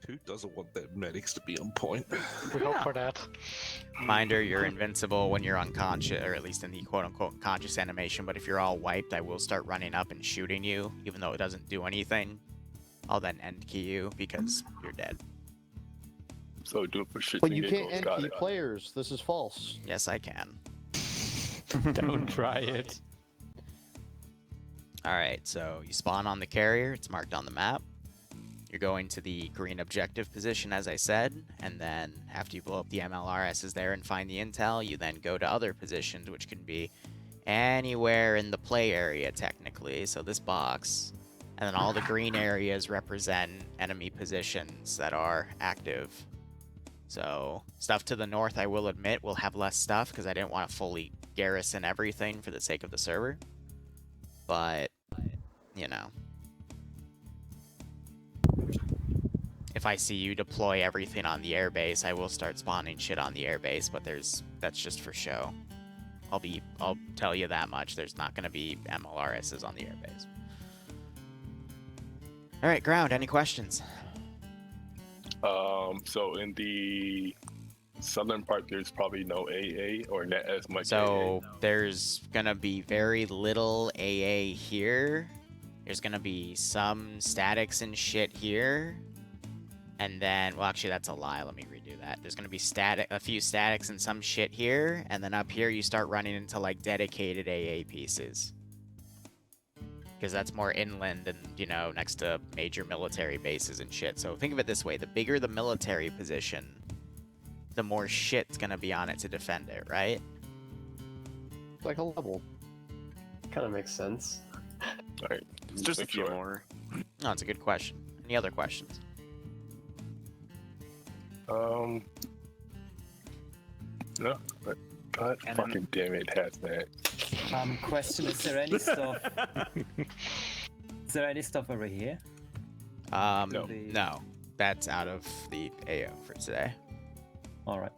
Who doesn't want their medics to be on point? We hope for that. Reminder, you're invincible when you're unconscious, or at least in the quote-unquote conscious animation, but if you're all wiped, I will start running up and shooting you, even though it doesn't do anything. I'll then end key you, because you're dead. So do it for shit. But you can't end key players. This is false. Yes, I can. Don't try it. Alright, so you spawn on the carrier, it's marked on the map. You're going to the green objective position, as I said, and then after you blow up the MLRSs there and find the intel, you then go to other positions, which can be anywhere in the play area, technically. So this box, and then all the green areas represent enemy positions that are active. So stuff to the north, I will admit, will have less stuff, because I didn't want to fully garrison everything for the sake of the server. But, you know. If I see you deploy everything on the airbase, I will start spawning shit on the airbase, but that's just for show. I'll tell you that much. There's not gonna be MLRSs on the airbase. Alright, ground, any questions? So in the southern part, there's probably no AA or not as much. So there's gonna be very little AA here. There's gonna be some statics and shit here. And then, well, actually, that's a lie. Let me redo that. There's gonna be a few statics and some shit here, and then up here you start running into like dedicated AA pieces, because that's more inland and, you know, next to major military bases and shit. So think of it this way: the bigger the military position, the more shit's gonna be on it to defend it, right? It's like a level. Kind of makes sense. All right, It's just a few more. No, it's a good question. Any other questions? No, but God fucking damn it, hazmat. Question: Is there any stuff? Is there any stuff over here? No. That's out of the AO for today. All right.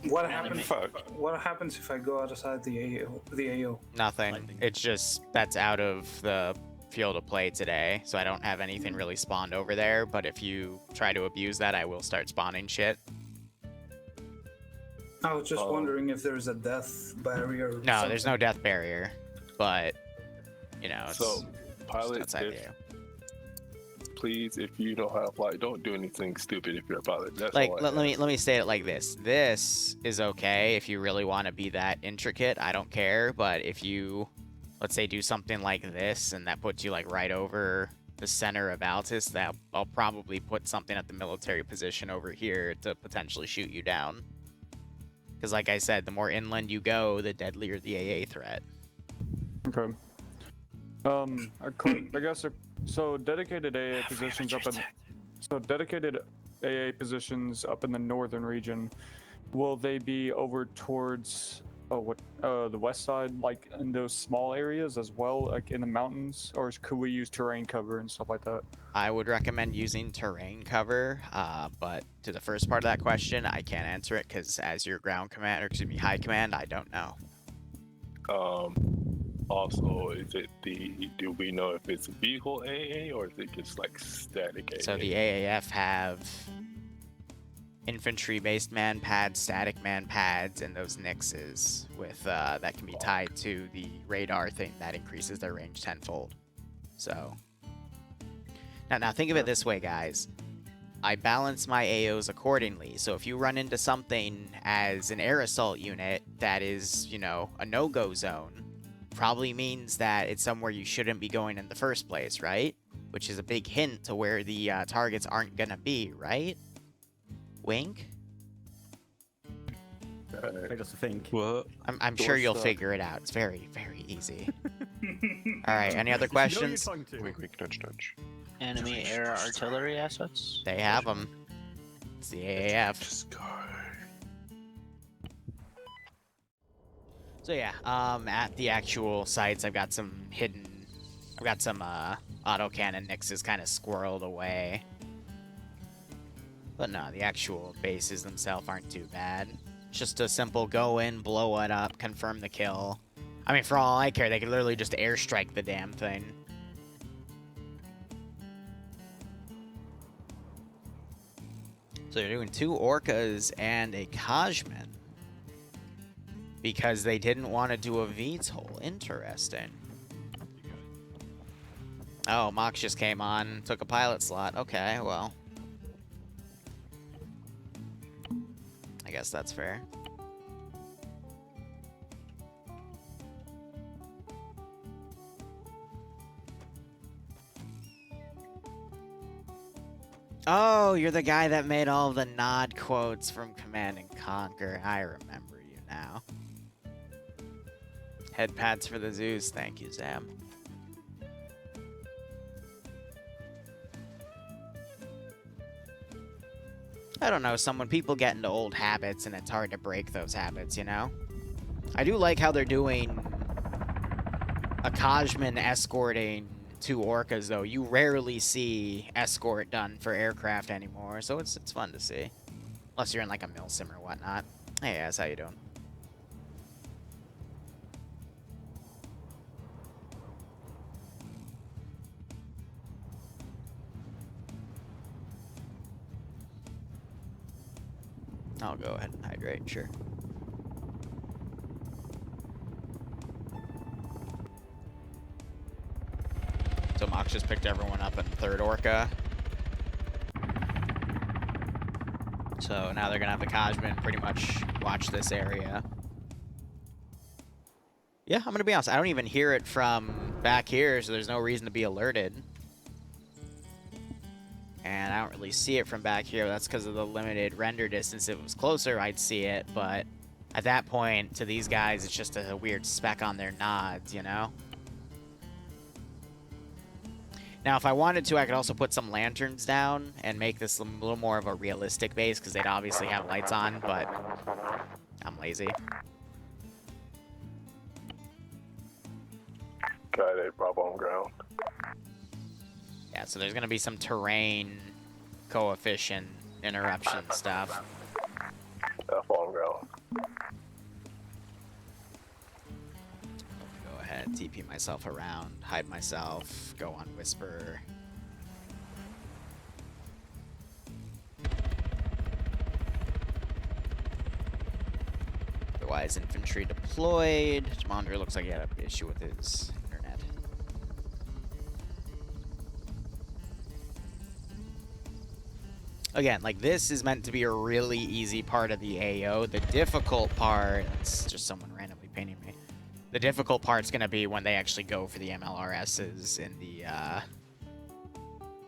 What happens if I go outside the AO? Nothing. It's just that's out of the field of play today, so I don't have anything really spawned over there. But if you try to abuse that, I will start spawning shit. I was just wondering if there's a death barrier. Or No, something. there's no death barrier, but you know, it's So, pilot, outside the AO. please, if you know how to fly, don't do anything stupid if you're a pilot. That's Like, all I let ask. me state it like this. This is okay if you really want to be that intricate. I don't care. But if you, let's say, do something like this, and that puts you like right over the center of Altus, that I'll probably put something at the military position over here to potentially shoot you down. Because, like I said, the more inland you go, the deadlier the AA threat. Okay. I guess so. Dedicated AA positions up in the northern region. Will they be over towards the west side, like in those small areas as well, like in the mountains, or could we use terrain cover and stuff like that? I would recommend using terrain cover, but to the first part of that question, I can't answer it because as your ground command, or excuse me, high command, I don't know. Also, do we know if it's vehicle AA or is it just like static AA? So the AAF have infantry-based man pads, static man pads, and those nixes with that can be tied to the radar thing that increases their range tenfold. So now think of it this way, guys. I balance my AOs accordingly. So if you run into something as an air assault unit that is, you know, a no-go zone, probably means that it's somewhere you shouldn't be going in the first place, right? Which is a big hint to where the targets aren't gonna be, right? Wink? I just think. What? I'm sure you'll figure it out. It's very, very easy. Alright, any other questions? Wink, wink, nudge, nudge. Enemy air artillery assets? They have them. It's the AAF. Just go. So yeah, at the actual sites, I've got some autocannon nixes kind of squirreled away. But no, the actual bases themselves aren't too bad. It's just a simple go in, blow it up, confirm the kill. I mean, for all I care, they could literally just airstrike the damn thing. So they're doing 2 orcas and a Kajman. Because they didn't want to do a VTOL. Interesting. Oh, Mox just came on, took a pilot slot. Okay, well. I guess that's fair. Oh, you're the guy that made all the nod quotes from Command and Conquer. I remember you now. Head pats for the Zeus. Thank you, Sam. I don't know, when people get into old habits and it's hard to break those habits, you know? I do like how they're doing a Kajman escorting 2 orcas, though. You rarely see escort done for aircraft anymore, so it's fun to see. Unless you're in like a milsim or whatnot. Hey, guys, how you doing? I'll go ahead and hydrate, sure. So Mox just picked everyone up in 3rd Orca. So now they're gonna have the Kajman pretty much watch this area. Yeah, I'm gonna be honest, I don't even hear it from back here, so there's no reason to be alerted. And I don't really see it from back here. That's because of the limited render distance. If it was closer, I'd see it. But at that point, to these guys, it's just a weird speck on their nods, you know? Now, if I wanted to, I could also put some lanterns down and make this a little more of a realistic base, because they'd obviously have lights on, but I'm lazy. Got it, Bravo on ground. Yeah, so there's going to be some terrain coefficient interruption stuff. F on ground. Go ahead, TP myself around, hide myself, go on Whisper. Otherwise, infantry deployed. Jamandra looks like he had an issue with his internet. Again, like, this is meant to be a really easy part of the AO. The difficult part, that's just someone randomly painting me. The difficult part's going to be when they actually go for the MLRSs in the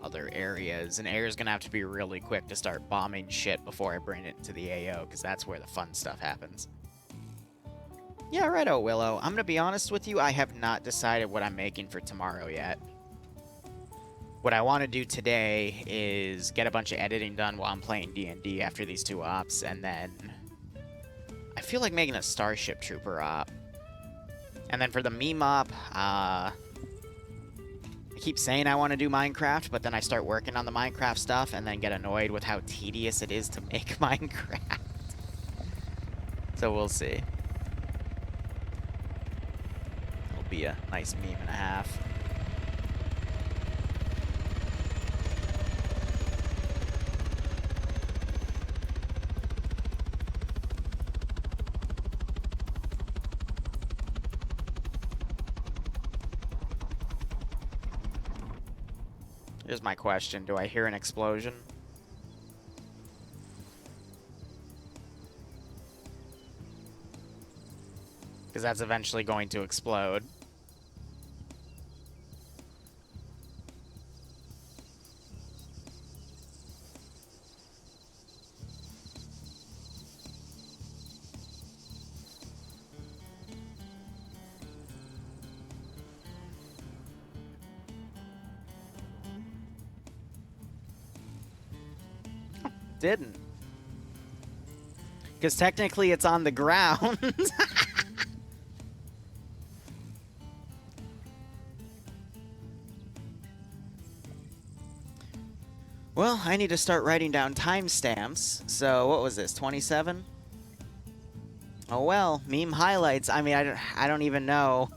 other areas. And Air's going to have to be really quick to start bombing shit before I bring it into the AO, because that's where the fun stuff happens. Yeah, righto, Willow. I'm going to be honest with you, I have not decided what I'm making for tomorrow yet. What I want to do today is get a bunch of editing done while I'm playing D&D after these 2 ops, and then I feel like making a Starship Trooper op. And then for the meme op, I keep saying I want to do Minecraft, but then I start working on the Minecraft stuff and then get annoyed with how tedious it is to make Minecraft. So we'll see. It'll be a nice meme and a half. Here's my question. Do I hear an explosion? Because that's eventually going to explode. Didn't. Because technically it's on the ground. Well, I need to start writing down timestamps. So what was this, 27? Oh well, meme highlights. I mean, I don't even know.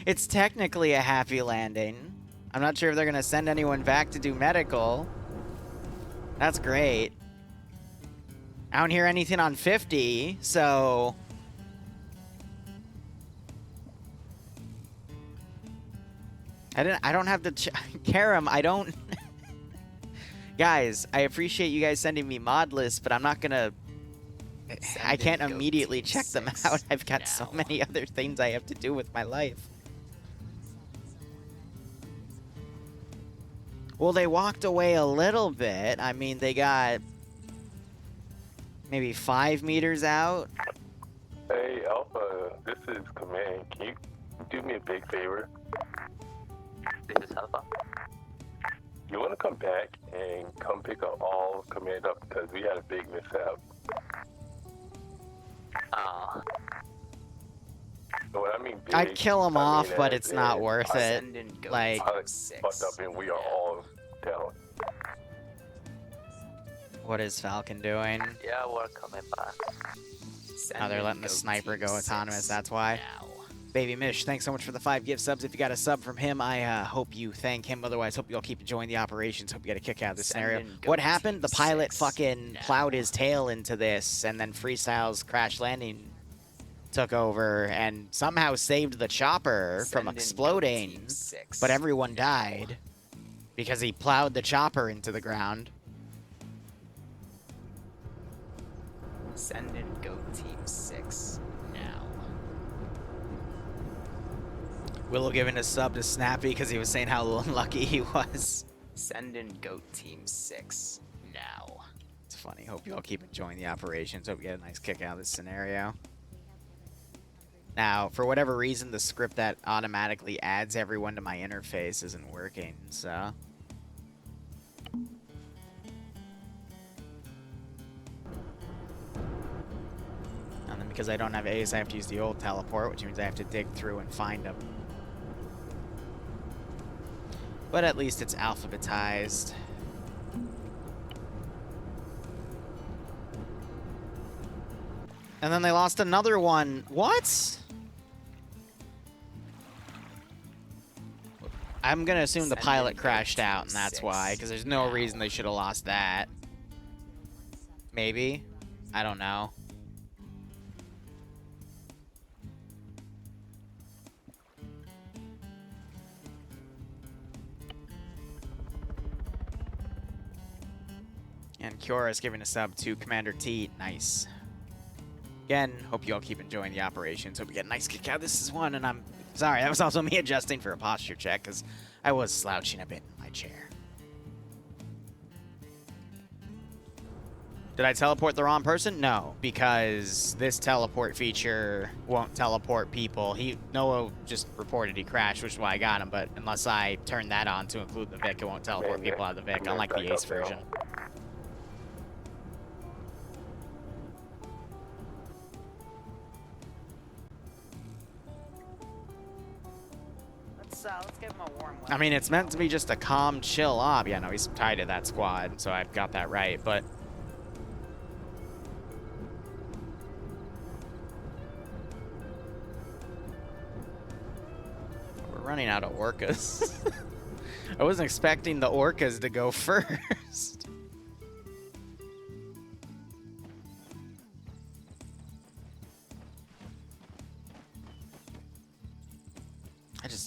It's technically a happy landing. I'm not sure if they're gonna send anyone back to do medical. That's great. I don't hear anything on 50, so... I don't have the... Karam, I don't... Guys, I appreciate you guys sending me mod lists, but I'm not gonna... I can't immediately check them out. I've got so many other things I have to do with my life. Well, they walked away a little bit. I mean, they got maybe 5 meters out. Hey, Alpha, this is Command. Can you do me a big favor? This is Alpha. You want to come back and come pick up all Command up because we had a big mishap. Oh. What I mean big, I'd kill them off, mean but as it's not in worth it. Like, fucked up and we are all down. what is Falcon doing? Yeah, we're coming back. Oh, they're letting the sniper go autonomous, that's why. Baby Mish, thanks so much for the 5 gift subs. If you got a sub from him, I hope you thank him. Otherwise, hope you all keep enjoying the operations. Hope you get a kick out of this scenario. What happened? The pilot fucking plowed his tail into this, and then Freestyle's crash landing took over and somehow saved the chopper from exploding, but everyone died because he plowed the chopper into the ground. Send in Go Team 6 now. Willow giving a sub to Snappy because he was saying how unlucky he was. Send in Go Team 6 now. It's funny. Hope you all keep enjoying the operations. Hope you get a nice kick out of this scenario. Now, for whatever reason, the script that automatically adds everyone to my interface isn't working, so... And then because I don't have Ace, I have to use the old teleport, which means I have to dig through and find them. But at least it's alphabetized. And then they lost another one. What? I'm gonna assume the pilot crashed out, and that's why, because there's no reason they should have lost that. Maybe? I don't know. And Kiora is giving a sub to Commander T. Nice. Again, hope you all keep enjoying the operations. Hope you get a nice kick out. This is one, and I'm sorry. That was also me adjusting for a posture check, because I was slouching a bit in my chair. Did I teleport the wrong person? No, because this teleport feature won't teleport people. Noah just reported he crashed, which is why I got him, but unless I turn that on to include the Vic, it won't teleport people out of the Vic, unlike the Ace version. Let's give him a warm welcome. I mean, it's meant to be just a calm, chill op. Yeah, no, he's tied to that squad, so I've got that right, but... We're running out of orcas. I wasn't expecting the orcas to go first.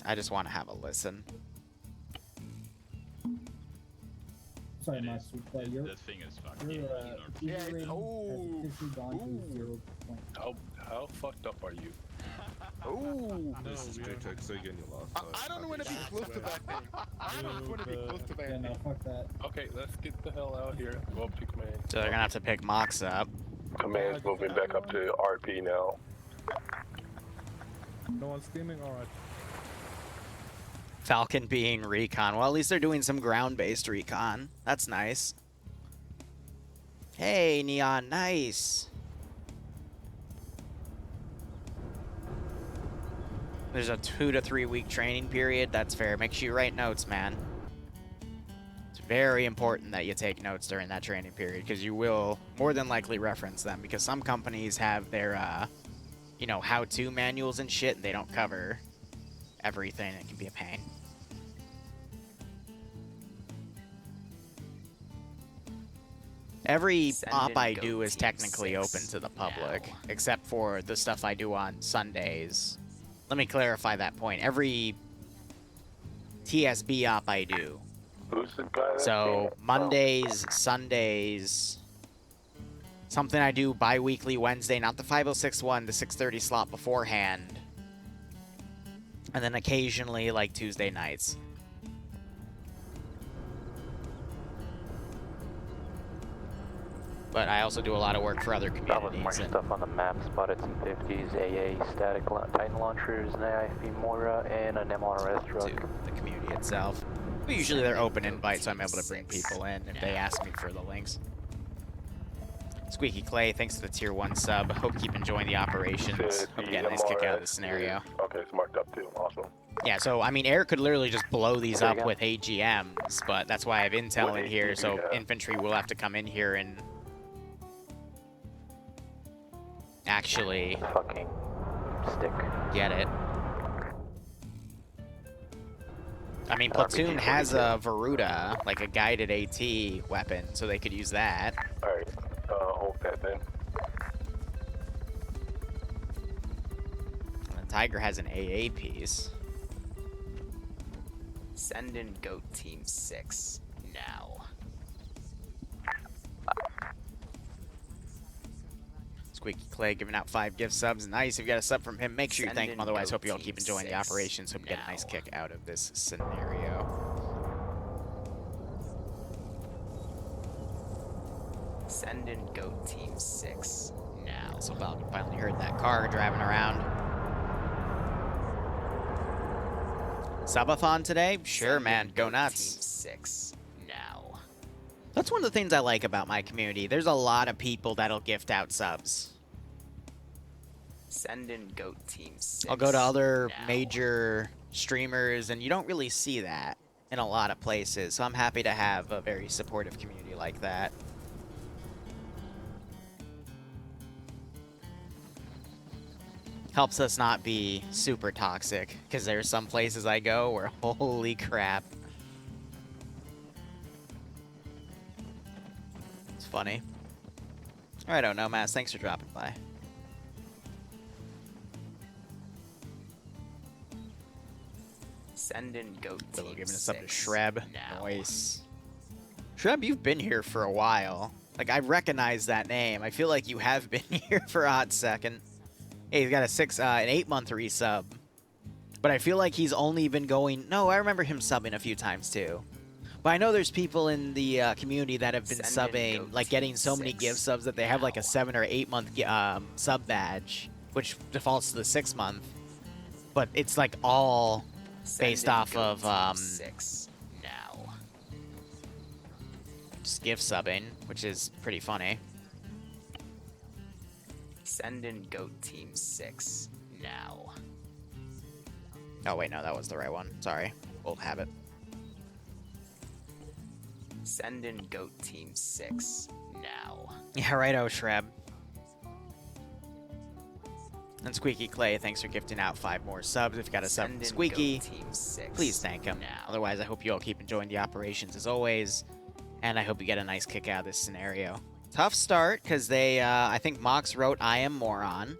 I just want to have a listen. Sorry, Max. The thing is fucking. How fucked up are you? Oh, this is J-Tech, so again, you lost. I don't want to be close to that thing. I don't want to be close to that thing. No, fuck that. Okay, let's get the hell out here. Go up to command. So they're gonna have to pick Mox up. Command's moving back up to RP now. No one's steaming? Alright. Falcon being recon. Well, at least they're doing some ground-based recon. That's nice. Hey, Neon, nice. There's a 2 to 3 week training period. That's fair. Make sure you write notes, man. It's very important that you take notes during that training period, because you will more than likely reference them, because some companies have their, you know, how-to manuals and shit, and they don't cover everything. It can be a pain. Every Send op in I Goat do is Team technically 6 open to the public, now. except for the stuff I do on Sundays. Let me clarify that point. Every TSB op I do. Who's the guy? That So came? Mondays, Sundays, something I do bi-weekly Wednesday, not the 506 one, the 6:30 slot beforehand. And then occasionally like Tuesday nights. But I also do a lot of work for other That was more communities. And stuff on the map. Spotted some 50s, AA, static Titan launchers, an AIP Mora, and an MRS to truck. the community itself. But usually they're open invites, so I'm able to bring people in if they ask me for the links. Squeaky Clay, thanks for the tier 1 sub. Hope you keep enjoying the operations. Hope you get a nice kick out of the scenario. Okay, it's marked up too. Awesome. Yeah, so, I mean, air could literally just blow these There you up go. with AGMs, but that's why I have intel What in here, AT do so you have? infantry will have to come in here and actually Fucking stick. get it. I mean, RPG Platoon has 42. a Varuda, like a guided AT weapon, so they could use that. Alright, hold that then. And Tiger has an AA piece. Send in Goat Team 6 now. Squeaky Clay giving out 5 gift subs. Nice. If you got a sub from him, make sure you Send thank him. in Otherwise, Goat hope you all Team keep enjoying the 6 operations. Hope you get a nice now. kick out of this scenario. Send in Goat Team 6 now. So finally heard that car driving around. Subathon today? Sure, Send man. in Go Goat nuts. Team 6 now. That's one of the things I like about my community. There's a lot of people that'll gift out subs. Send in Goat Team 6. I'll go to other now. major streamers, and you don't really see that in a lot of places. So I'm happy to have a very supportive community like that. Helps us not be super toxic, because there's some places I go where holy crap. It's funny. Alright, Nomads, thanks for dropping by. Send in Goat So we're Team giving us up to 6 Shreb. now. Nice. Shreb, you've been here for a while. Like, I recognize that name. I feel like you have been here for a hot second. Hey, he's got an 8-month resub. But I feel like he's only been going... No, I remember him subbing a few times, too. But I know there's people in the community that have been Send in subbing, Goat like, Team getting so many 6 gift subs that they have, like, a now. 7 or 8 month sub badge, which defaults to the 6 month. But it's, like, all Send based in off Goat of, Team 6 now. just gift subbing, which is pretty funny. Send in Goat Team 6 now. Oh, wait, no, that was the right one. Sorry. Old habit. Send in Goat Team 6 now. Yeah, righto, Shreb. And Squeaky Clay, thanks for gifting out 5 more subs. If you got a sub Send from in Squeaky, Goat Team 6 please thank him. now. Otherwise, I hope you all keep enjoying the operations as always. And I hope you get a nice kick out of this scenario. Tough start, because they, I think Mox wrote I am moron.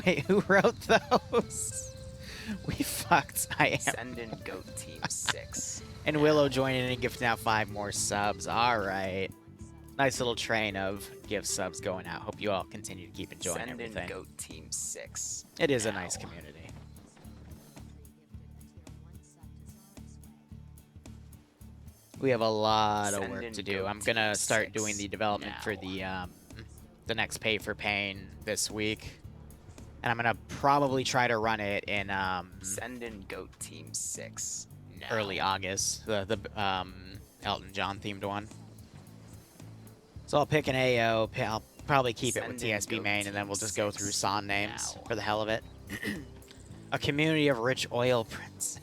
Wait, who wrote those? We fucked I am. Send in Goat Team 6. And Willow joining in and gifting out 5 more subs. Alright. Nice little train of gift subs going out. Hope you all continue to keep enjoying Send everything. in Goat Team 6. It is a now. nice community. We have a lot of Send work in to do. Goat I'm gonna Team start 6 doing the development for now. the next pay for pain this week. And I'm gonna probably try to run it in Send in Goat Team 6 now. early August, the Elton John themed one. So I'll pick an AO. I'll probably keep it with Send in TSB Goat main, and then Team we'll just go 6 through Son names now. for the hell of it. A community of rich oil prince.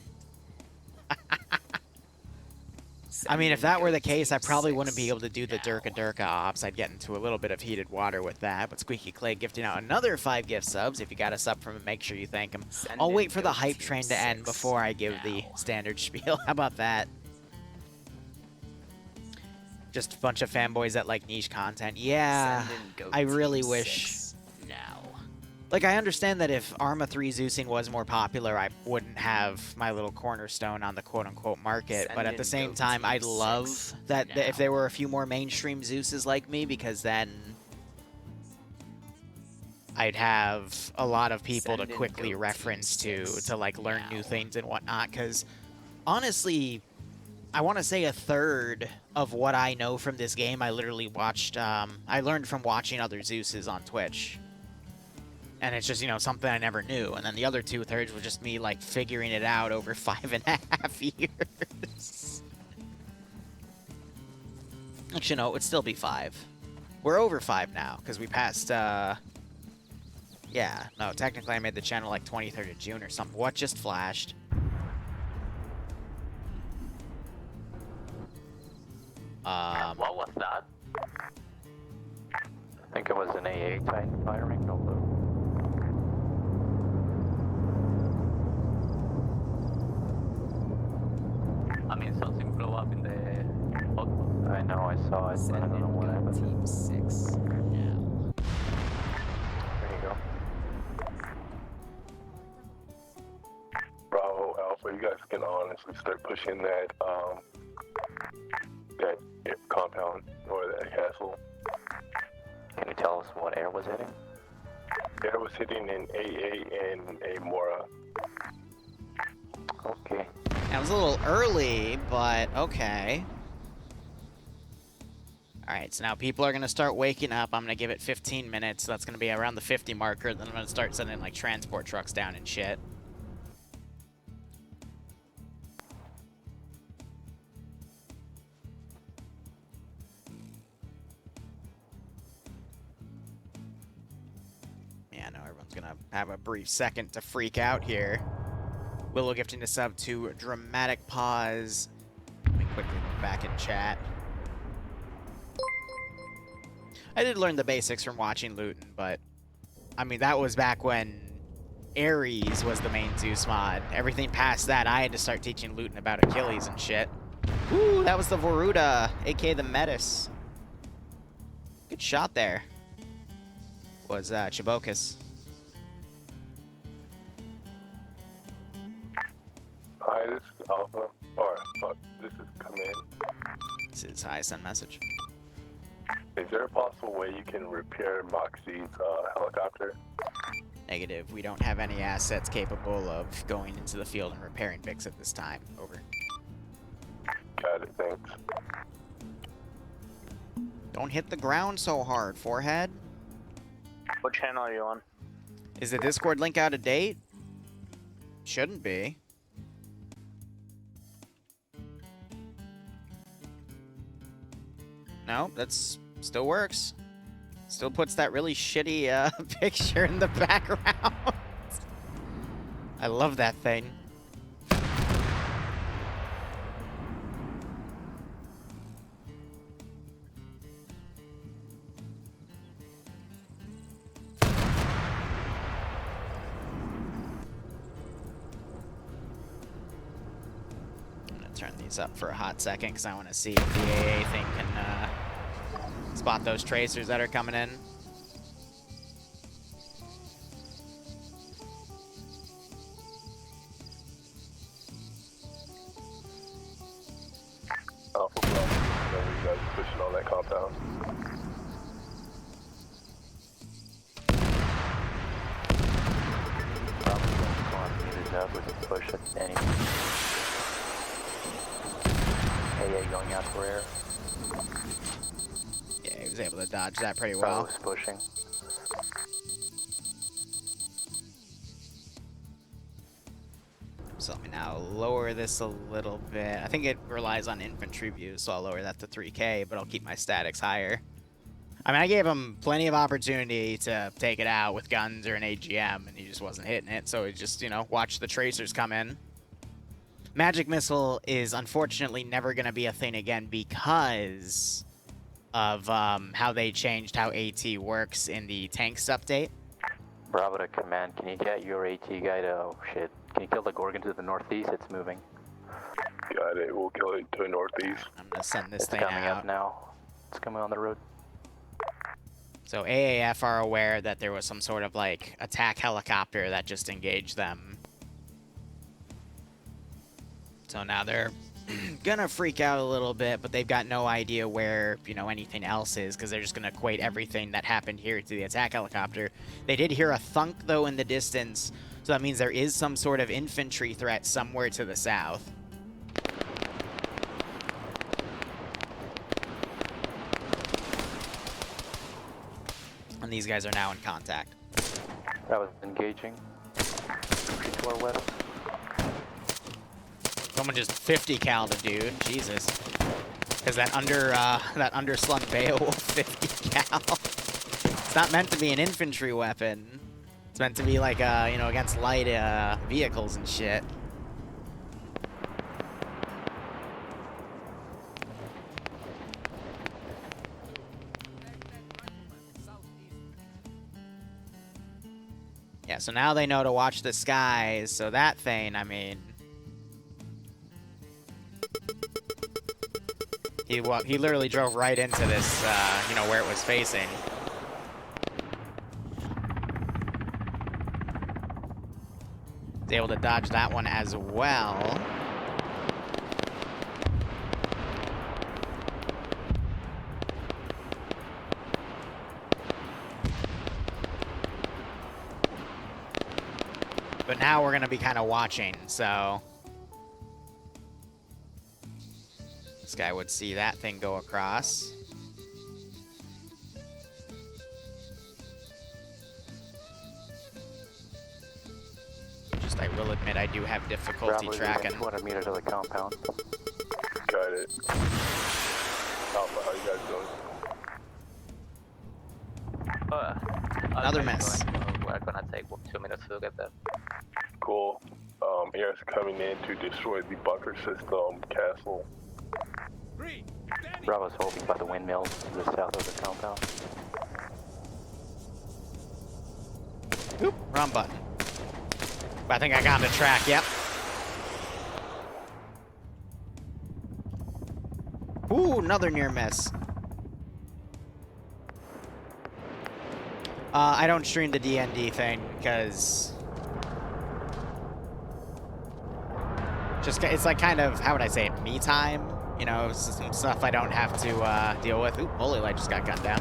I mean, if that were the case, I probably wouldn't be able to do the Durka Durka ops. I'd get into a little bit of heated water with that. But Squeaky Clay gifting out another 5 gift subs. If you got a sub from him, make sure you thank him. I'll wait for the hype train to end before I give the standard spiel. How about that? just a bunch of fanboys that like niche content. Yeah, Send in Goat I really Team wish. 6 now. Like, I understand that if Arma 3 Zeusing was more popular, I wouldn't have my little cornerstone on the quote-unquote market. Send but at in the same Goat time, Team I'd 6 love that now. if there were a few more mainstream Zeuses like me, because then I'd have a lot of people Send to in quickly Goat reference Team to 6 like learn new now. things and whatnot. Because honestly, I want to say a third of what I know from this game, I literally watched. I learned from watching other Zeuses on Twitch. And it's just, you know, something I never knew. And then the other 2/3 was just me, like, figuring it out over 5.5 years. Actually, no, it would still be 5. We're over 5 now, because we passed, yeah, no, technically I made the channel, like, 23rd of June or something. What just flashed? What was that? I think it was an AA type firing, although. I mean, something blew up in the hotbox. I know, I saw it, but I don't know what happened. Team 6 now. There you go. Bravo, Alpha, you guys can honestly start pushing that compound or that castle. Can you tell us what air was hitting? Air was hitting in AA and a Mora. Okay. That was a little early, but okay. Alright, so now people are going to start waking up. I'm going to give it 15 minutes. That's going to be around the 50 marker. Then I'm going to start sending, like, transport trucks down and shit. Yeah, I know everyone's going to have a brief second to freak out here. Willow gifting a sub to Dramatic Pause. Let me quickly look back in chat. I did learn the basics from watching Luton, but I mean, that was back when Ares was the main Zeus mod. Everything past that, I had to start teaching Luton about Achilles and shit. Ooh, that was the Voruda, aka the Metis. Good shot there. Was Chibokus. Hi, this is Alpha. Or, this is Command. This is hi, send message. Is there a possible way you can repair Moxie's helicopter? Negative. We don't have any assets capable of going into the field and repairing Vix at this time. Over. Got it, thanks. Don't hit the ground so hard, forehead. What channel are you on? Is the Discord link out of date? Shouldn't be. No, that's still works. Still puts that really shitty picture in the background. I love that thing. I'm gonna turn these up for a hot second because I want to see if the AA thing can spot those tracers that are coming in. Alpha Bravo, you guys are pushing on that compound. We can push it any. AA going out for air. Yeah, he was able to dodge that pretty well. Bravo's pushing. So let me now lower this a little bit. I think it relies on infantry views, so I'll lower that to 3K, but I'll keep my statics higher. I mean, I gave him plenty of opportunity to take it out with guns or an AGM, and he just wasn't hitting it, so he just, you know, watched the tracers come in. Magic Missile is unfortunately never going to be a thing again because of how they changed how AT works in the tanks update. Bravo to command, can you get your AT guy to, oh shit, can you kill the Gorgon to the northeast? It's moving. Got it. We'll kill it to the northeast. I'm gonna send this It's thing coming out. up now. It's coming on the road. So AAF are aware that there was some sort of like attack helicopter that just engaged them. So now they're gonna freak out a little bit, but they've got no idea where, you know, anything else is, because they're just gonna equate everything that happened here to the attack helicopter. They did hear a thunk though in the distance, so that means there is some sort of infantry threat somewhere to the south. And these guys are now in contact. That was engaging. To our west. Someone just 50 cal the dude, Jesus. Because that underslung Beowulf 50 cal. It's not meant to be an infantry weapon. It's meant to be like, you know, against light vehicles and shit. Yeah, so now they know to watch the skies. So that thing, I mean, he literally drove right into this, you know, where it was facing. He's able to dodge that one as well. But now we're going to be kind of watching, so this guy would see that thing go across. Just, I will admit, I do have difficulty Bravo, tracking. 200 meters to the compound. Got it. Alpha, how you guys doing? Another miss. We're gonna take 2 minutes to get there. Cool. Air's coming in to destroy the bunker system castle. Bravo's holding by the windmills to the south of the compound. Oop, wrong button. But I think I got the track, yep. Ooh, another near miss. I don't stream the D&D thing because just it's like kind of, how would I say it, me time, you know, some stuff I don't have to deal with. Ooh, holy light just got gunned down.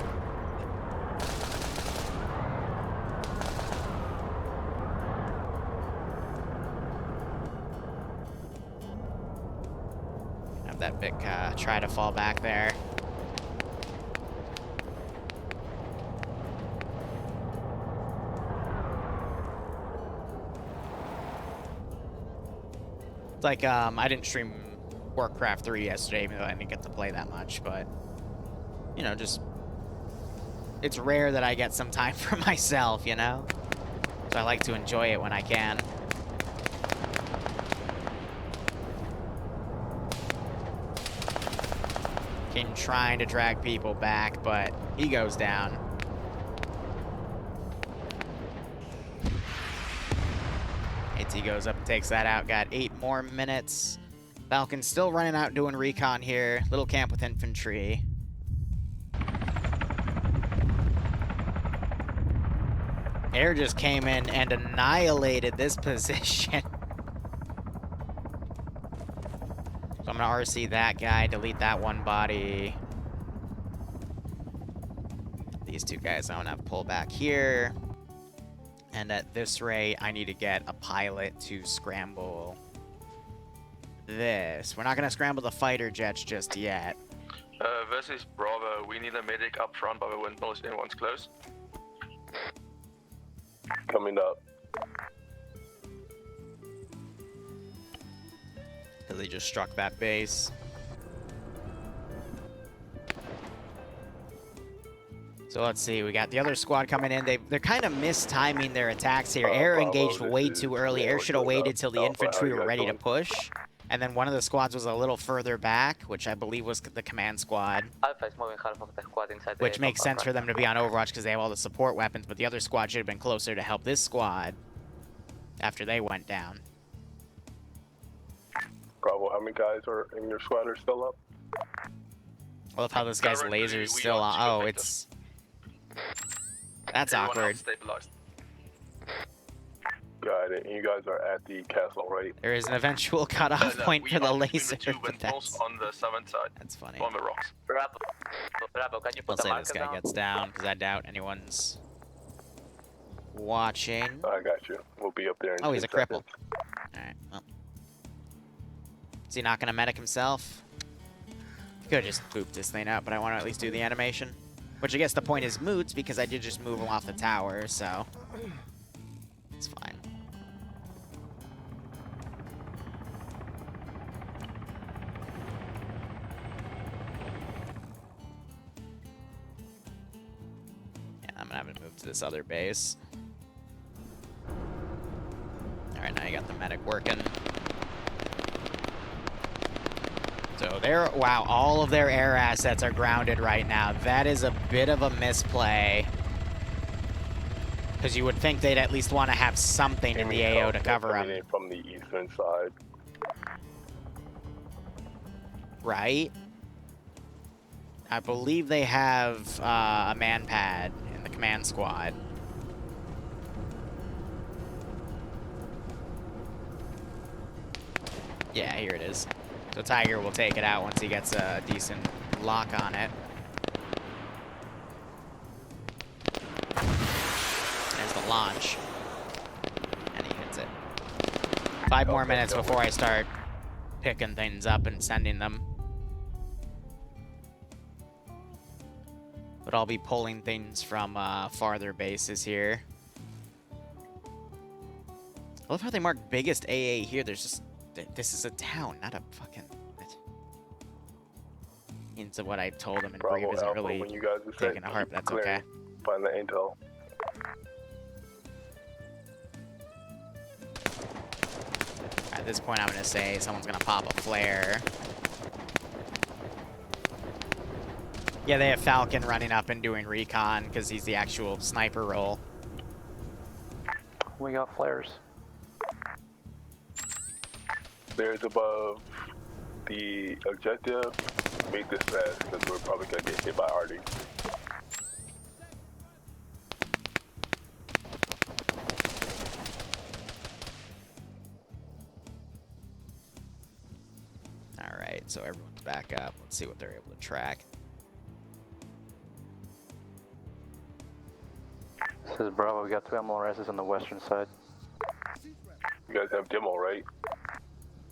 Have that Vic try to fall back there. It's like, I didn't stream Warcraft 3 yesterday, even though I didn't get to play that much, but, you know, just, it's rare that I get some time for myself, you know? So I like to enjoy it when I can. King trying to drag people back, but he goes down. AT goes up and takes that out. Got 8 more minutes. Falcon's still running out doing recon here. Little camp with infantry. Air just came in and annihilated this position. So I'm gonna RC that guy, delete that one body. These two guys I'm gonna pull back here. And at this rate, I need to get a pilot to scramble this. We're not gonna scramble the fighter jets just yet. This is Bravo. We need a medic up front by the windmills. Anyone's close? Coming up. Because they just struck that base. So let's see, we got the other squad coming in. They're kind of mistiming their attacks here. Air engaged way too early. Air should have waited till the infantry were ready to push. And then one of the squads was a little further back, which I believe was the command squad. Alpha is moving half of the squad inside the Which makes sense for them to be on Overwatch because they have all the support weapons, but the other squad should have been closer to help this squad after they went down. Bravo Bravo, how many guys are in your squad are still up? I love how this guy's Currently, laser's we still are on. still Oh, active. it's... That's Everyone awkward. else stabilized. Got it. And you guys are at the castle, right? There is an eventual cutoff point We for the are between laser. the two but windmills on the southern side. That's funny. On the rocks. Bravo. Bravo, can you I'll put the say marker this guy down? gets down, because I doubt anyone's watching. I got you. We'll be up there in Oh, he's 10 a cripple. seconds. Alright, well. Is he not going to medic himself? Could have just booped this thing up, but I want to at least do the animation. Which I guess the point is moot, because I did just move him off the tower, so... It's fine. Yeah, I'm gonna have to move to this other base. Alright, now you got the medic working. So they're, wow, all of their air assets are grounded right now. That is a bit of a misplay. Because you would think they'd at least want to have something in the AO to cover them. Coming in from the eastern side. Right? I believe they have a man pad in the command squad. Yeah, here it is. So Tiger will take it out once he gets a decent lock on it. There's the launch. And he hits it. 5 more minutes before I start picking things up and sending them. But I'll be pulling things from farther bases here. I love how they mark biggest AA here. There's just... This is a town, not a fucking... Into what I told him, and Brave isn't Alpha, really when you guys are taking a heart, but that's okay. Find the intel. At this point, I'm going to say someone's going to pop a flare. Yeah, they have Falcon running up and doing recon, because he's the actual sniper role. We got flares. There's above the objective. Make this fast because we're probably gonna get hit by Artie. Alright, so everyone's back up. Let's see what they're able to track. This is Bravo, we got 2 MLRSs on the western side. You guys have demo, right?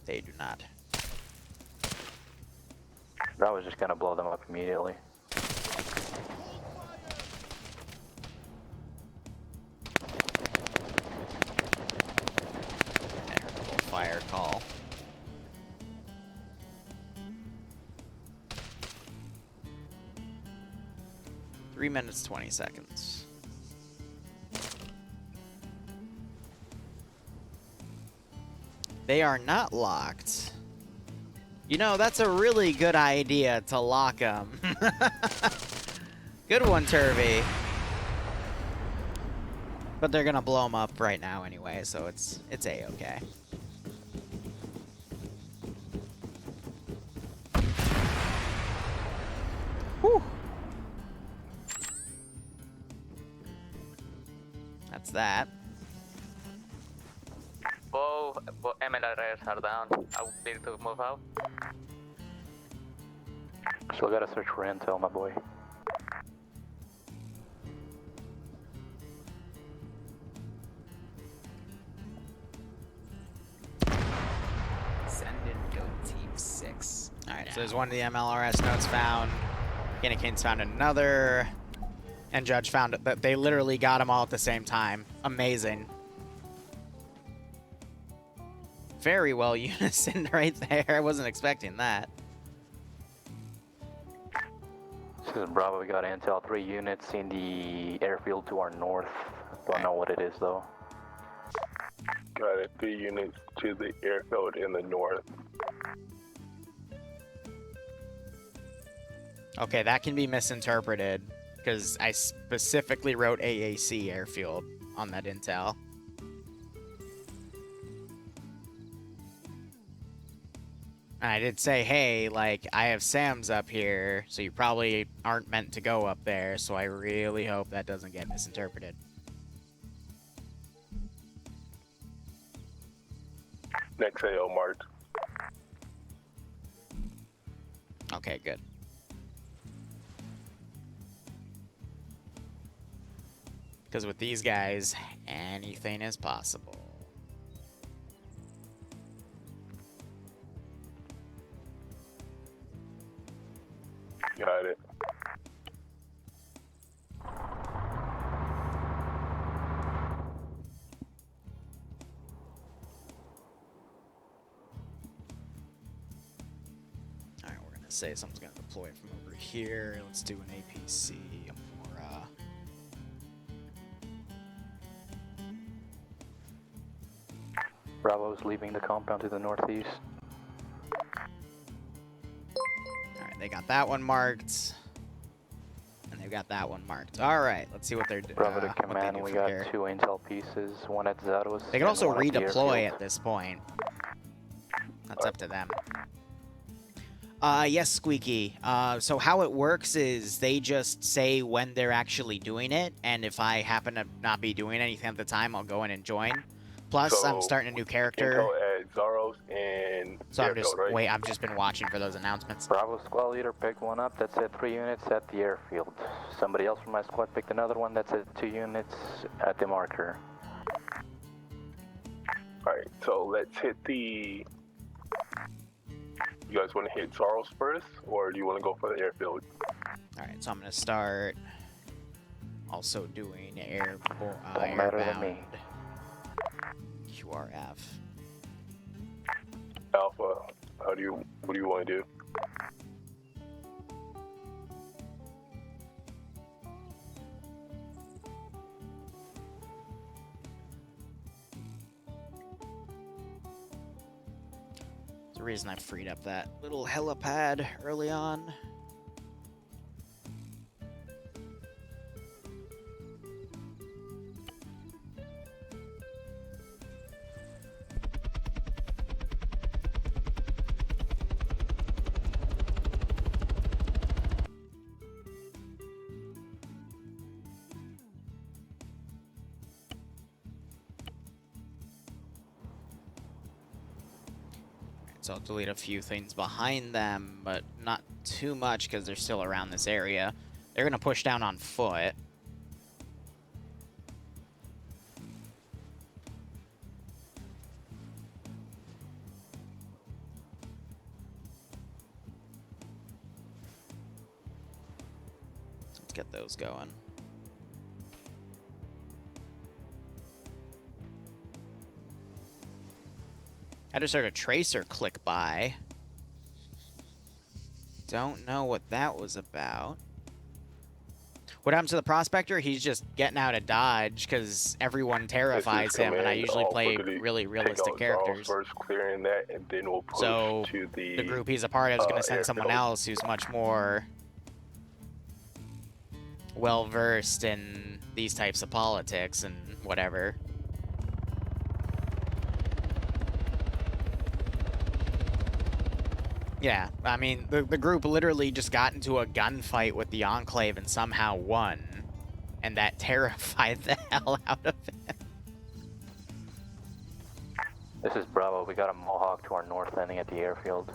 They do not. Bravo's just gonna blow them up immediately. Terrible fire call. Three minutes, 20 seconds. They are not locked. You know, that's a really good idea to lock them. Good one, Turvy. But they're gonna blow them up right now anyway, so it's A-okay. Whew. That's that. Both MLRs are down. I would need to move out. Still gotta search for intel, my boy. Send in go team 6. Alright, so there's one of the MLRS notes found. Anakin's found another. And Judge found it. That they literally got them all at the same time. Amazing. Very well unison right there. I wasn't expecting that. This is Bravo, we got intel, 3 units in the airfield to our north. Don't know what it is though. Got it. 3 units to the airfield in the north. Okay, that can be misinterpreted. Because I specifically wrote AAC airfield on that intel. And I did say, hey, like, I have Sam's up here, so you probably aren't meant to go up there, so I really hope that doesn't get misinterpreted. Next AO marked. Okay, good. Because with these guys, anything is possible. Got it. Alright, we're going to say someone's going to deploy from over here. Let's do an APC. Amora. Bravo's leaving the compound to the northeast. Alright, they got that one marked. And they've got that one marked. Alright, let's see what they're doing. Bravo to command, we got 2 intel pieces, 1 at Zeus. They can also and 1 at the redeploy airfield. at this point. That's up to them. Yes, Squeaky. So how it works is they just say when they're actually doing it, and if I happen to not be doing anything at the time, I'll go in and join. Plus, So, I'm starting a new character. Intel at Zaros and So I'm just, right? I've just been watching for those announcements. Bravo squad leader picked 1 up, that's at 3 units at the airfield. Somebody else from my squad picked another one, that's at 2 units at the marker. Alright, so let's hit the... You guys want to hit Zaros first, or do you want to go for the airfield? Alright, so I'm going to start also doing Don't matter to airbound me. QRF. Alpha, what do you want to do? The reason I freed up that little helipad early on. So I'll delete a few things behind them, but not too much because they're still around this area. They're going to push down on foot. Let's get those going. I just heard a tracer click by. Don't know what that was about. What happens to the prospector? He's just getting out of dodge because everyone terrifies him, and I usually play really realistic characters. First clearing that, and then we'll push So to the group he's a part of is going to send someone else who's much more well versed in these types of politics and whatever. Yeah, I mean, the group literally just got into a gunfight with the Enclave and somehow won. And that terrified the hell out of him. This is Bravo, we got a Mohawk to our north landing at the airfield.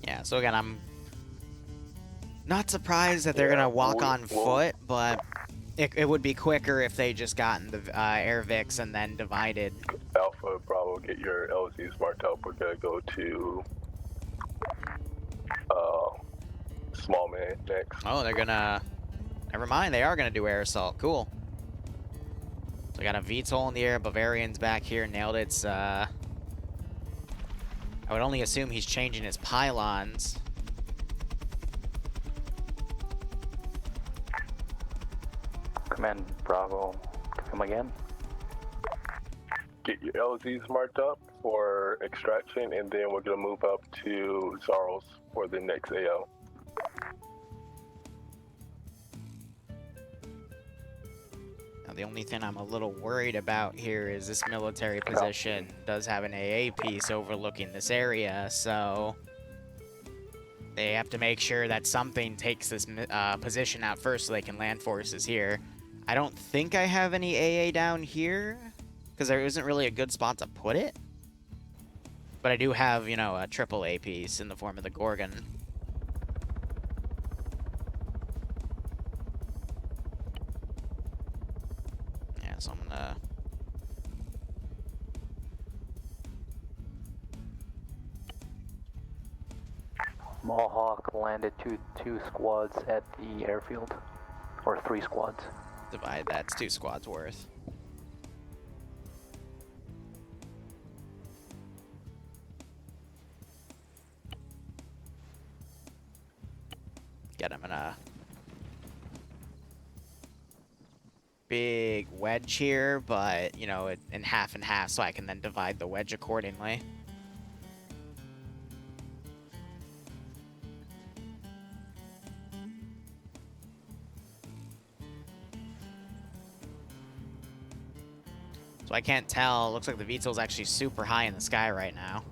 Yeah, so again, I'm not surprised that they're going to walk on foot, but it would be quicker if they just got in the air Vix and then divided. Alpha, Bravo, get your LZs marked up. We're going to go to Small Man next. Oh, they're going to... Never mind, they are going to do air assault. Cool. So we got a VTOL in the air. Bavarian's back here. Nailed it. I would only assume he's changing his pylons. Command Bravo, come again? Get your LZs marked up for extraction, and then we're going to move up to Zaros for the next AO. The only thing I'm a little worried about here is this military position does have an AA piece overlooking this area, so they have to make sure that something takes this position out first so they can land forces here. I don't think I have any AA down here, because there isn't really a good spot to put it. But I do have, you know, a AAA piece in the form of the Gorgon. Yeah, so I'm gonna... Mohawk landed two squads at the airfield. Or 3 squads. Divide that, it's 2 squads worth. Get him in a big wedge here, but, you know, in half and half, so I can then divide the wedge accordingly. So I can't tell. Looks like the VTOL's actually super high in the sky right now.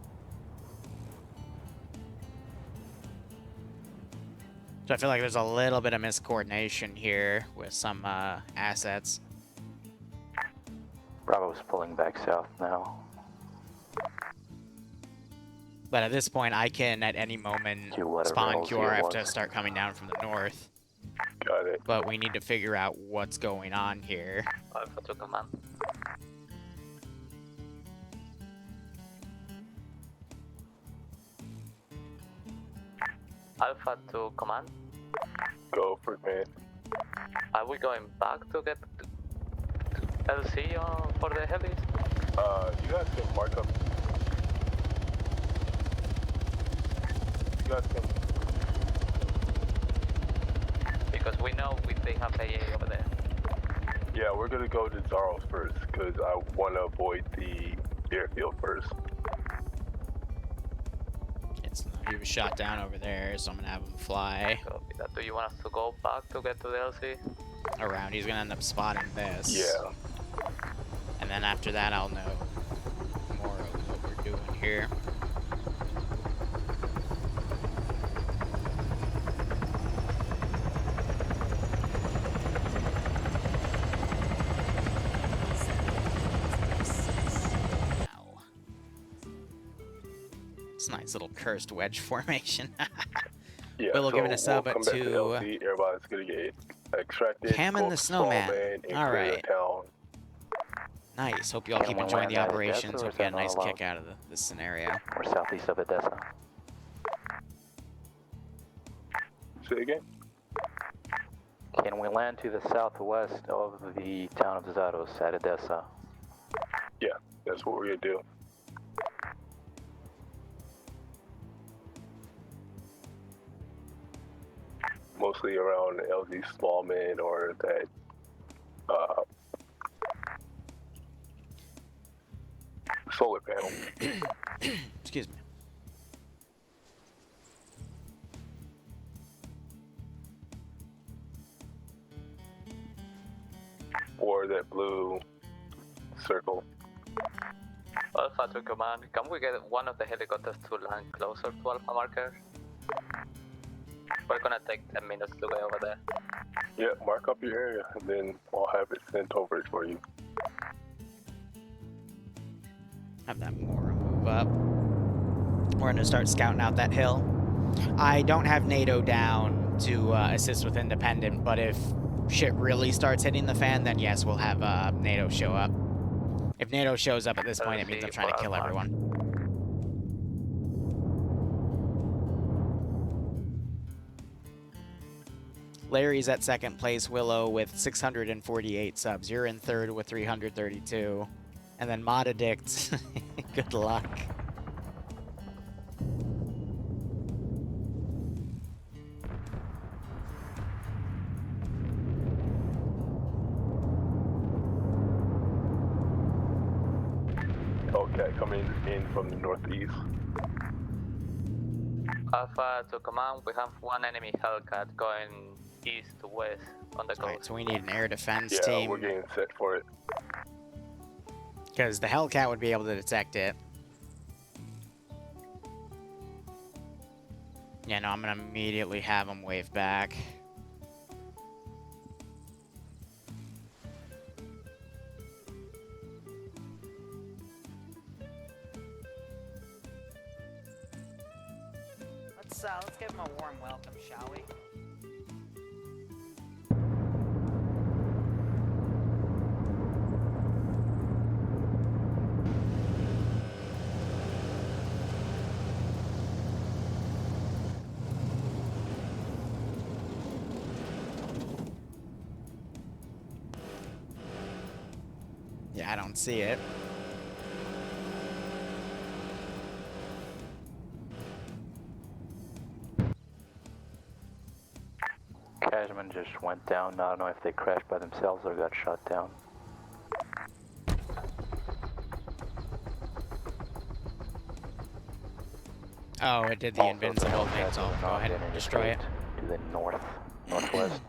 So I feel like there's a little bit of miscoordination here with some assets. Bravo's pulling back south now. But at this point, I can at any moment spawn QRF to start coming down from the north. Got it. But we need to figure out what's going on here. Alpha to command. Alpha to command. Go for it, man. Are we going back to get LC for the helis? You guys can mark up. You guys can. Because we know they have AA over there. Yeah, we're gonna go to Zaros first, because I want to avoid the airfield first. He was shot down over there, so I'm gonna have him fly. Do you want us to go back to get to the LC? Around, he's gonna end up spotting this. Yeah. And then after that, I'll know more of what we're doing here. It's a nice little cursed wedge formation. Yeah, Willow so giving a sub we'll at come back 2. LC, everybody's gonna get extracted. Cam and the Snowman. All right. Town. Nice. Hope you all keep enjoying the operations. Hope you get a nice kick out of this scenario. We're southeast of Edessa. Say again? Can we land to the southwest of the town of Zaros at Edessa? Yeah, that's what we're gonna do. Mostly around LZ Smallman or that solar panel. Excuse me. Or that blue circle. Alpha to command. Can we get one of the helicopters to land closer to Alpha marker? We're gonna take 10 minutes to get over there. Yeah, mark up your area and then I'll have it sent over for you. Have that Mora move up. We're gonna start scouting out that hill. I don't have NATO down to assist with independent, but if shit really starts hitting the fan, then yes, we'll have NATO show up. If NATO shows up at this point, it means I'm trying to kill everyone. Larry's at second place, Willow with 648 subs. You're in third with 332. And then Mod Addict, good luck. Okay, coming in from the northeast. Alpha to command, we have one enemy Hellcat going east to west on the coast. Alright, so we need an air defense Yeah, team. we're getting set for it. Because the Hellcat would be able to detect it. Yeah, no, I'm gonna immediately have them wave back. Let's give him a warm welcome, shall we? Yeah, I don't see it. Cashman just went down. I don't know if they crashed by themselves or got shot down. Oh, it did the invincible thing, so go ahead and destroy it. To the northwest.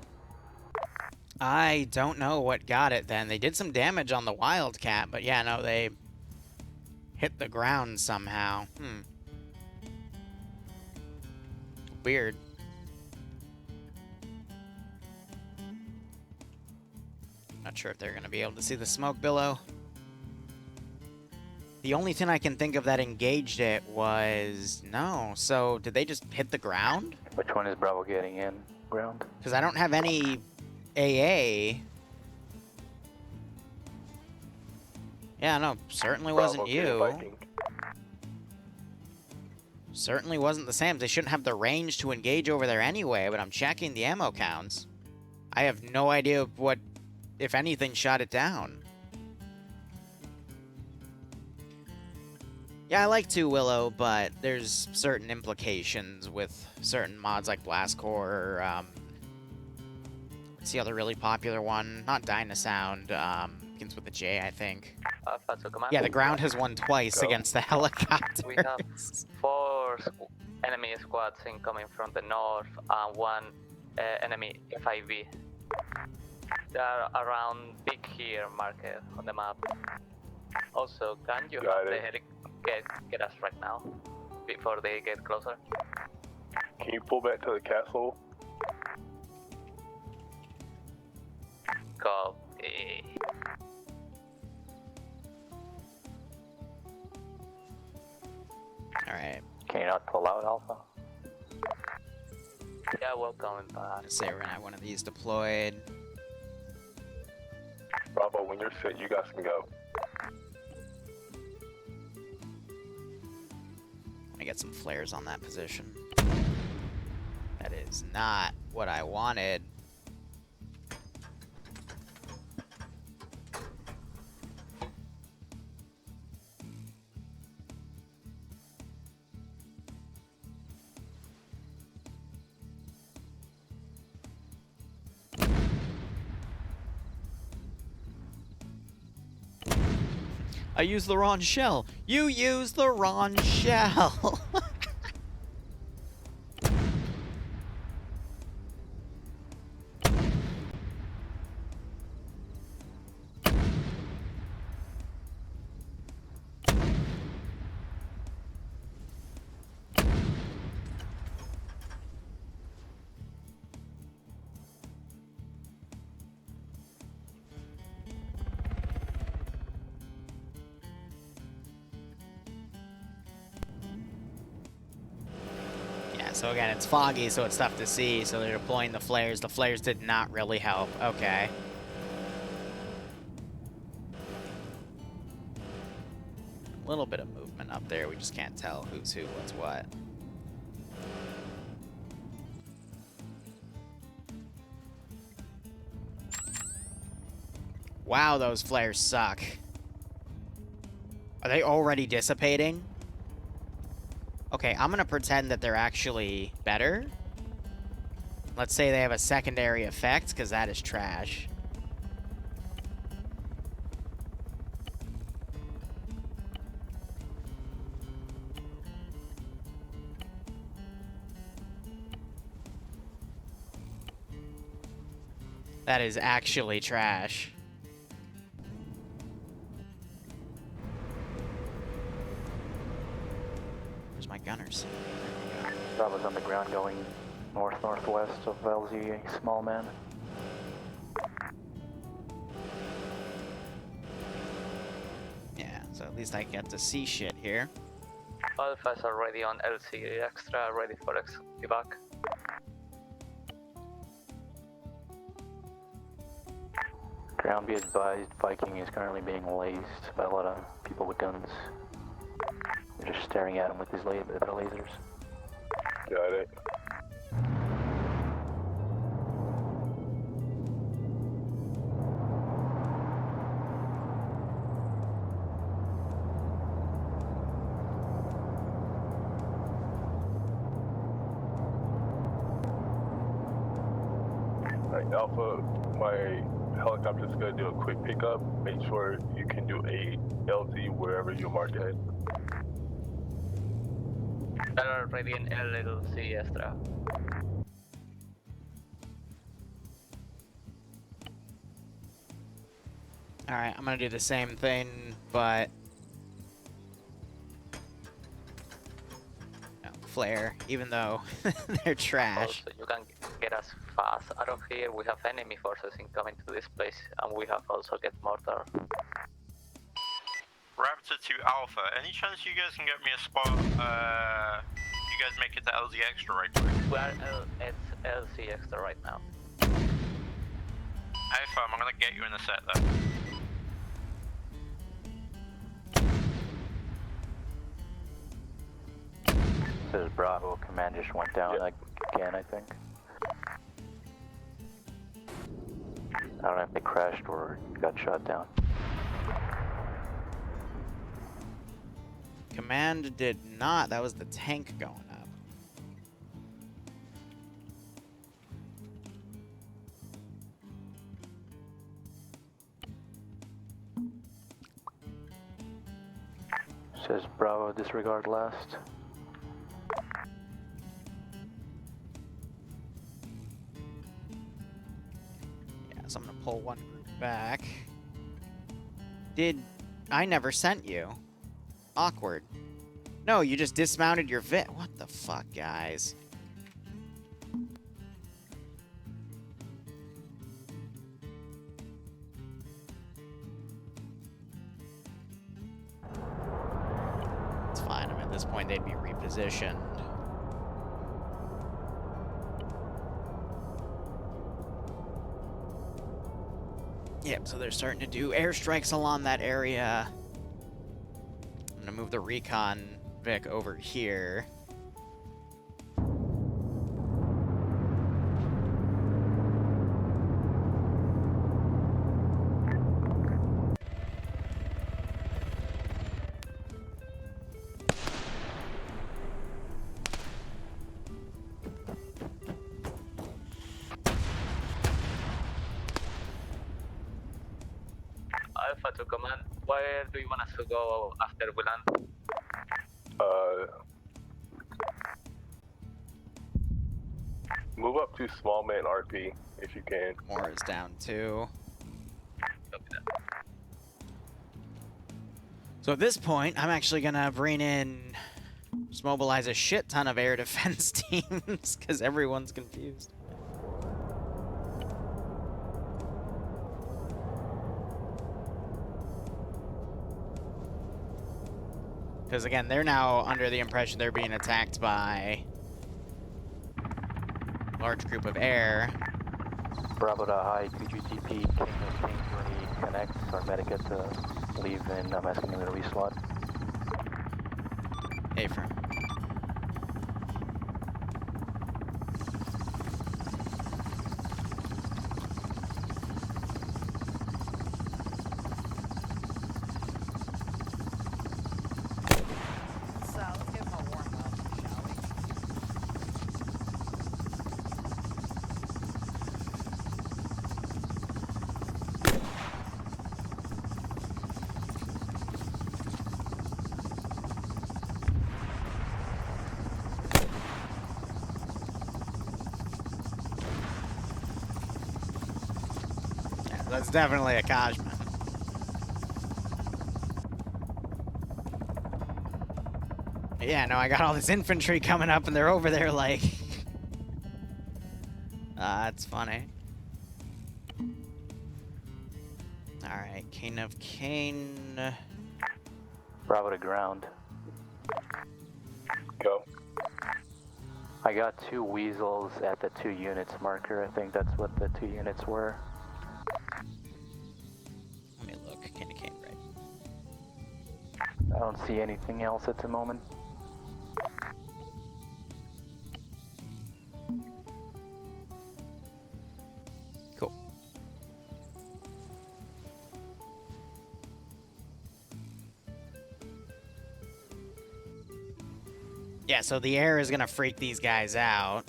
I don't know what got it then. They did some damage on the Wildcat, but yeah, no, they hit the ground somehow. Weird. Not sure if they're going to be able to see the smoke billow. The only thing I can think of that engaged it was... No. So, did they just hit the ground? Which one is Bravo getting in? Ground? Because I don't have any AA. Yeah, no, certainly wasn't you. Certainly wasn't the SAMs. They shouldn't have the range to engage over there anyway, but I'm checking the ammo counts. I have no idea what, if anything, shot it down. Yeah, I like 2 Willow, but there's certain implications with certain mods like Blast Core. What's the other really popular one? Not Dynasound. Begins with a J, I think. Yeah, the ground has won twice against the helicopter. We have 4 enemy squads incoming from the north and 1 enemy FIV. They are around Big here market on the map. Also, can you have the heli get us right now before they get closer? Can you pull back to the castle? Copy. Alright. Can you not pull out, Alpha? Yeah, we're coming back. Let's say we're gonna have one of these deployed. Bravo, when you're set, you guys can go. I get some flares on that position. That is not what I wanted. I used the wrong shell. You used the wrong shell. So again, it's foggy, so it's tough to see, so they're deploying the flares. The flares did not really help. Okay. A little bit of movement up there. We just can't tell who's who, what's what. Wow, those flares suck. Are they already dissipating? Okay, I'm gonna pretend that they're actually better. Let's say they have a secondary effect, because that is trash. That is actually trash. Where's my gunners? Bravo's on the ground going north-northwest of LZ Small Man. Yeah, so at least I get to see shit here. Alpha's already on LC extra, ready for evac. Ground be advised, Viking is currently being lazed by a lot of people with guns. They're just staring at him with these lasers. Got it. Alright, Alpha, my helicopter's gonna do a quick pickup. Make sure you can do a LZ wherever you mark it. They're already in LLC extra. Alright, I'm gonna do the same thing, but... no, flare, even though they're trash. Also, you can get us fast out of here. We have enemy forces incoming to this place, and we have also get mortar. Raptor to Alpha, any chance you guys can get me a spot? You guys make it to LZ Extra right quick? We are at LC extra right now. Hey fam, I'm gonna get you in a sec though. This is Bravo, command just went down again, I think. I don't know if they crashed or got shot down. Command did not. That was the tank going up. Says Bravo, disregard last. Yeah, so I'm gonna pull one group back. I never sent you. Awkward. No, you just dismounted your What the fuck, guys? It's fine. I mean, at this point, they'd be repositioned. Yep, so they're starting to do airstrikes along that area. I'm gonna move the recon Vic over here. Alpha to command, where do you want us to go after we land? Move up to Small Man RP if you can. More is down too. So at this point, I'm actually gonna bring in, just mobilize a shit ton of air defense teams because everyone's confused. Because again, they're now under the impression they're being attacked by a large group of air. Bravo to high, QGTP, King of Kings when he connects, our medic to leave, and I'm asking him to reslot. Affirm. That's definitely a Kajma. Yeah, no, I got all this infantry coming up and they're over there like... that's funny. Alright, King of Cain. Bravo to ground. Go. I got 2 weasels at the 2 units marker. I think that's what the 2 units were. Let me look. King of Cain, right. I don't see anything else at the moment. Cool. Yeah, so the air is gonna freak these guys out.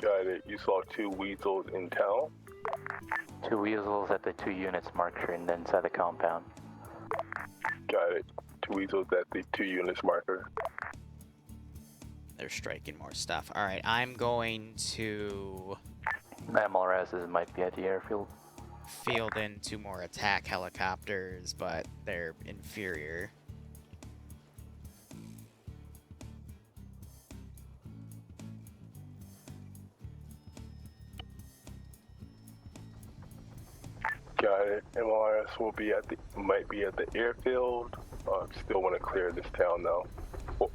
Got it. You saw 2 weasels in town? 2 weasels at the 2 units marker and then inside the compound. Got it. 2 weasels at the 2 units marker. They're striking more stuff. All right, I'm going to MLRSs might be at the airfield. field in 2 more attack helicopters, but they're inferior. Got it. MLRS will be at the might be at the airfield. Still want to clear this town though. Oh.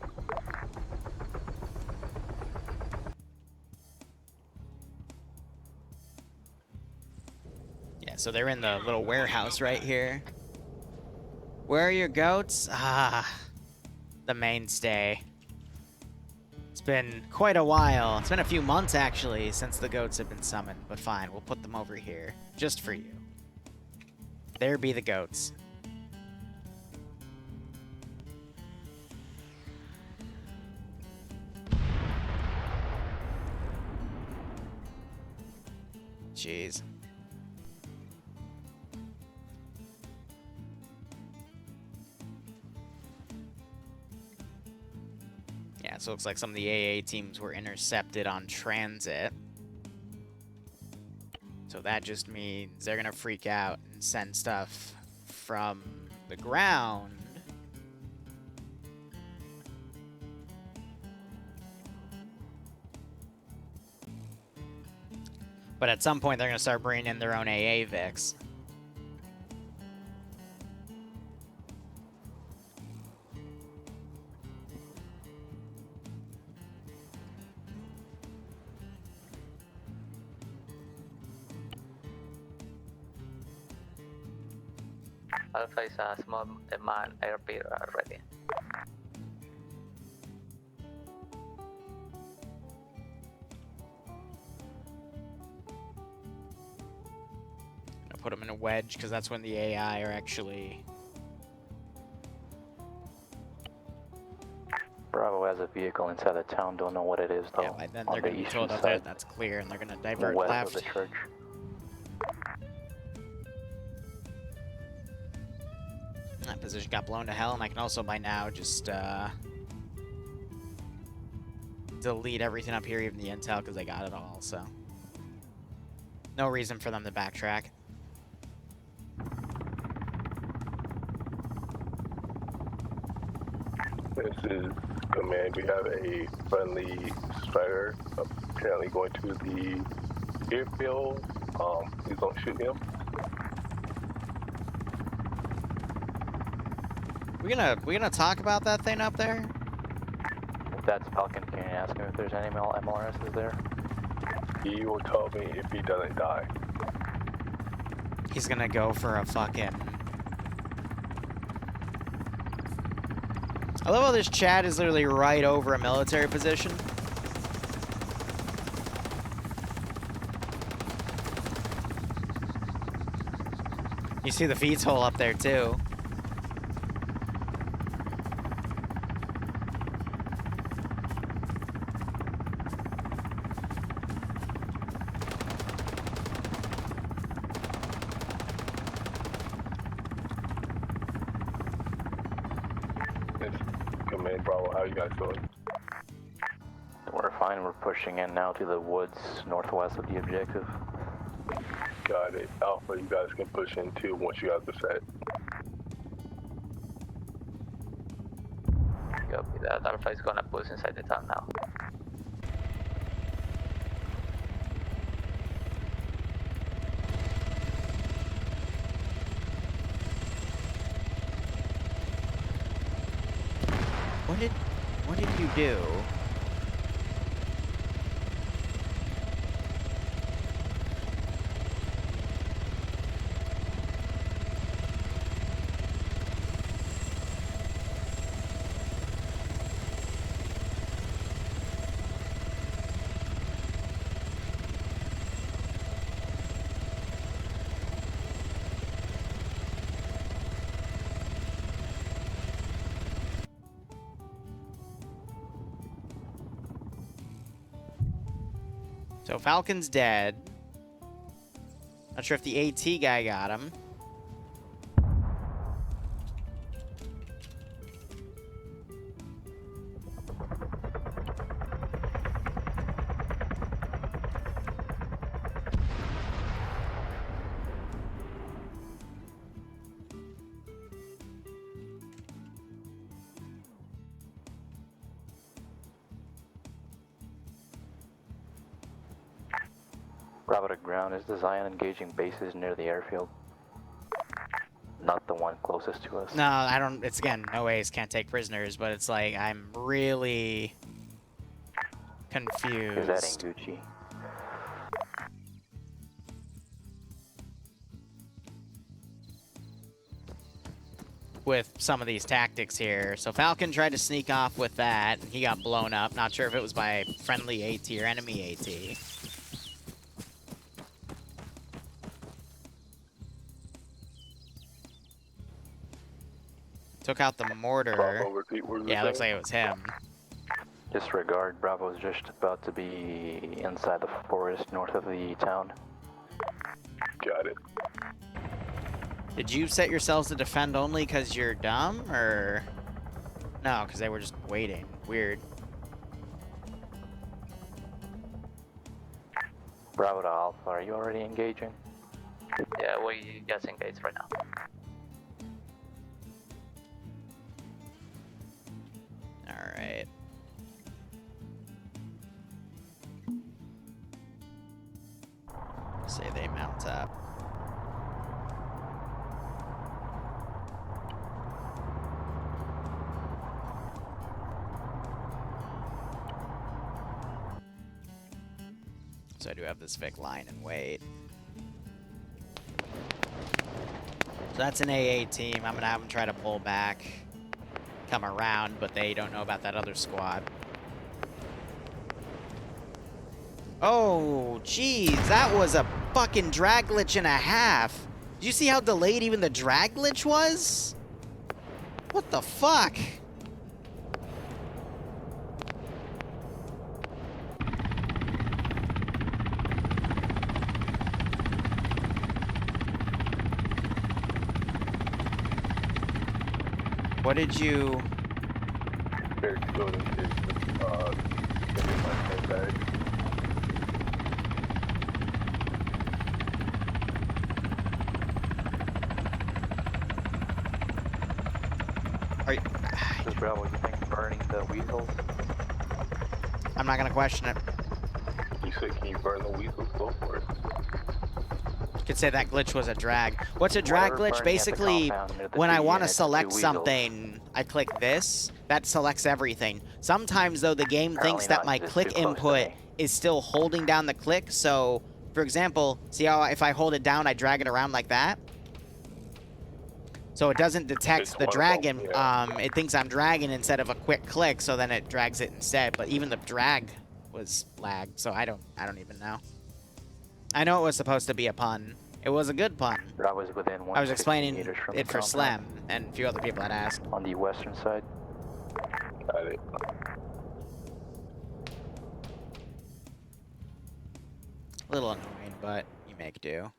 Yeah, so they're in the little warehouse right here. Where are your goats? Ah, the mainstay. It's been quite a while. It's been a few months actually since the goats have been summoned, but fine, we'll put them over here just for you. There be the goats. Jeez. Yeah, so it looks like some of the AA teams were intercepted on transit. So that just means they're gonna freak out and send stuff from the ground. But at some point, they're gonna start bringing in their own AA Vics. Alpha is a small man airfield already. I'll put them in a wedge because that's when the AI are actually... Bravo has a vehicle inside the town. Don't know what it is though. Yeah, by then they're going to be told that that's clear and they're going to divert west left. of the church. That position got blown to hell, and I can also by now just delete everything up here, even the intel, because they got it all, so no reason for them to backtrack. This is command. We have a friendly strider apparently going to the airfield. Please don't shoot him. We gonna talk about that thing up there? If that's Falcon, can you ask him if there's any MLRSs there? He will tell me if he doesn't die. He's gonna go for a fucking... I love how this chat is literally right over a military position. You see the feeds hole up there too. Command Bravo, how you guys doing? We're fine. line. We're pushing in now to the woods northwest of the objective. Got it. Alpha, you guys can push in too once you guys are set. Copy that. Alpha is gonna push inside the town now. What did you do? So Falcon's dead. Not sure if the AT guy got him. Bravo to ground. Is the Zion engaging bases near the airfield? Not the one closest to us. No, I don't. It's again, no ways can't take prisoners, but it's like I'm really confused. Is that in Gucci? With some of these tactics here. So Falcon tried to sneak off with that, and he got blown up. Not sure if it was by friendly AT or enemy AT. Took out the mortar. Bravo, repeat, what was Yeah, it looks saying? like it was him. Disregard. Bravo is just about to be inside the forest north of the town. Got it. Did you set yourselves to defend only because you're dumb, or... No, because they were just waiting. Weird. Bravo to Alpha, are you already engaging? Yeah, we just engaged right now. Alright. Say they mount up. So I do have this Vic line and wait. So that's an AA team. I'm gonna have them try to pull back, come around, but they don't know about that other squad. Oh, jeez, that was a fucking drag glitch and a half. Did you see how delayed even the drag glitch was? What the fuck? What did you... Very good. Get my pen back. Are you... This is Bravo, you think burning the weasels? I'm not gonna question it. You said, can you burn the weasels? Go for it. You could say that glitch was a drag. What's a drag glitch? Basically, when I want to select something, I click this. That selects everything. Sometimes, though, the game thinks that my click input is still holding down the click. So, for example, see how if I hold it down, I drag it around like that? So it doesn't detect the dragon. It thinks I'm dragging instead of a quick click, so then it drags it instead. But even the drag was lagged, so I don't even know. I know it was supposed to be a pun. It was a good pun. I was within I was explaining it for compound. Slem, and a few other people had asked. On the western side. Got it. A little annoying, but you make do.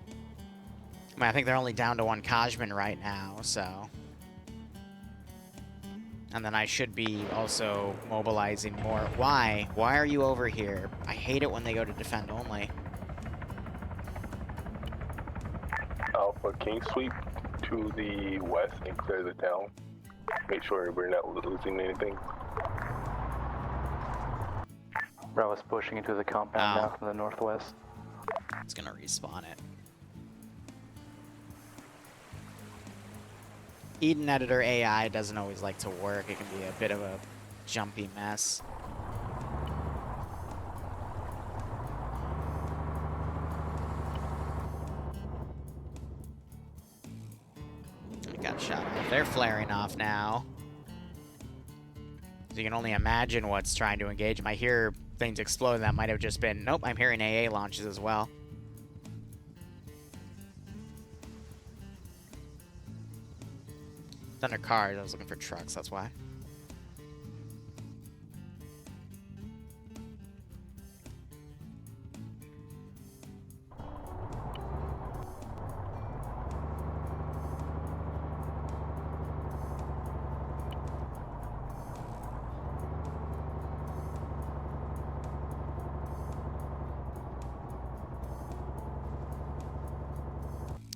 I mean, I think they're only down to one Kajman right now, so... And then I should be also mobilizing more. Why? Why are you over here? I hate it when they go to defend only. Alpha, can you sweep to the west and clear the town? Make sure we're not losing anything. Bravo's pushing into the compound now from the northwest. It's gonna respawn it. Eden Editor AI doesn't always like to work. It can be a bit of a jumpy mess. I got shot off. They're flaring off now. So you can only imagine what's trying to engage them. I hear things explode. That might have just been... Nope, I'm hearing AA launches as well. It's under cars. I was looking for trucks, that's why.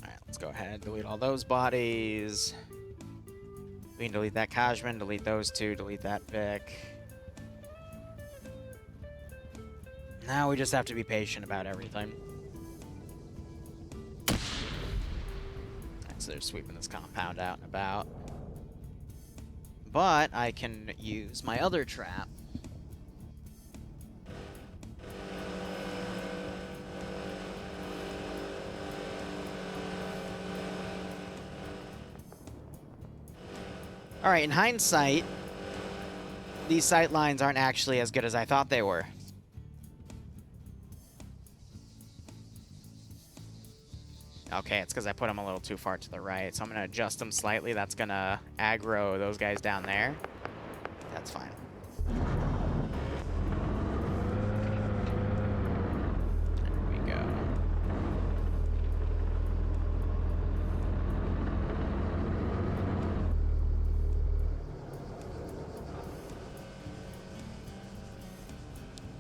Alright, let's go ahead and delete all those bodies. We can delete that Kajman, delete those two, delete that Vic. Now we just have to be patient about everything. Alright, so they're sweeping this compound out and about. But I can use my other trap. Alright, in hindsight, these sight lines aren't actually as good as I thought they were. Okay, it's because I put them a little too far to the right, so I'm going to adjust them slightly. That's going to aggro those guys down there. That's fine. There we go.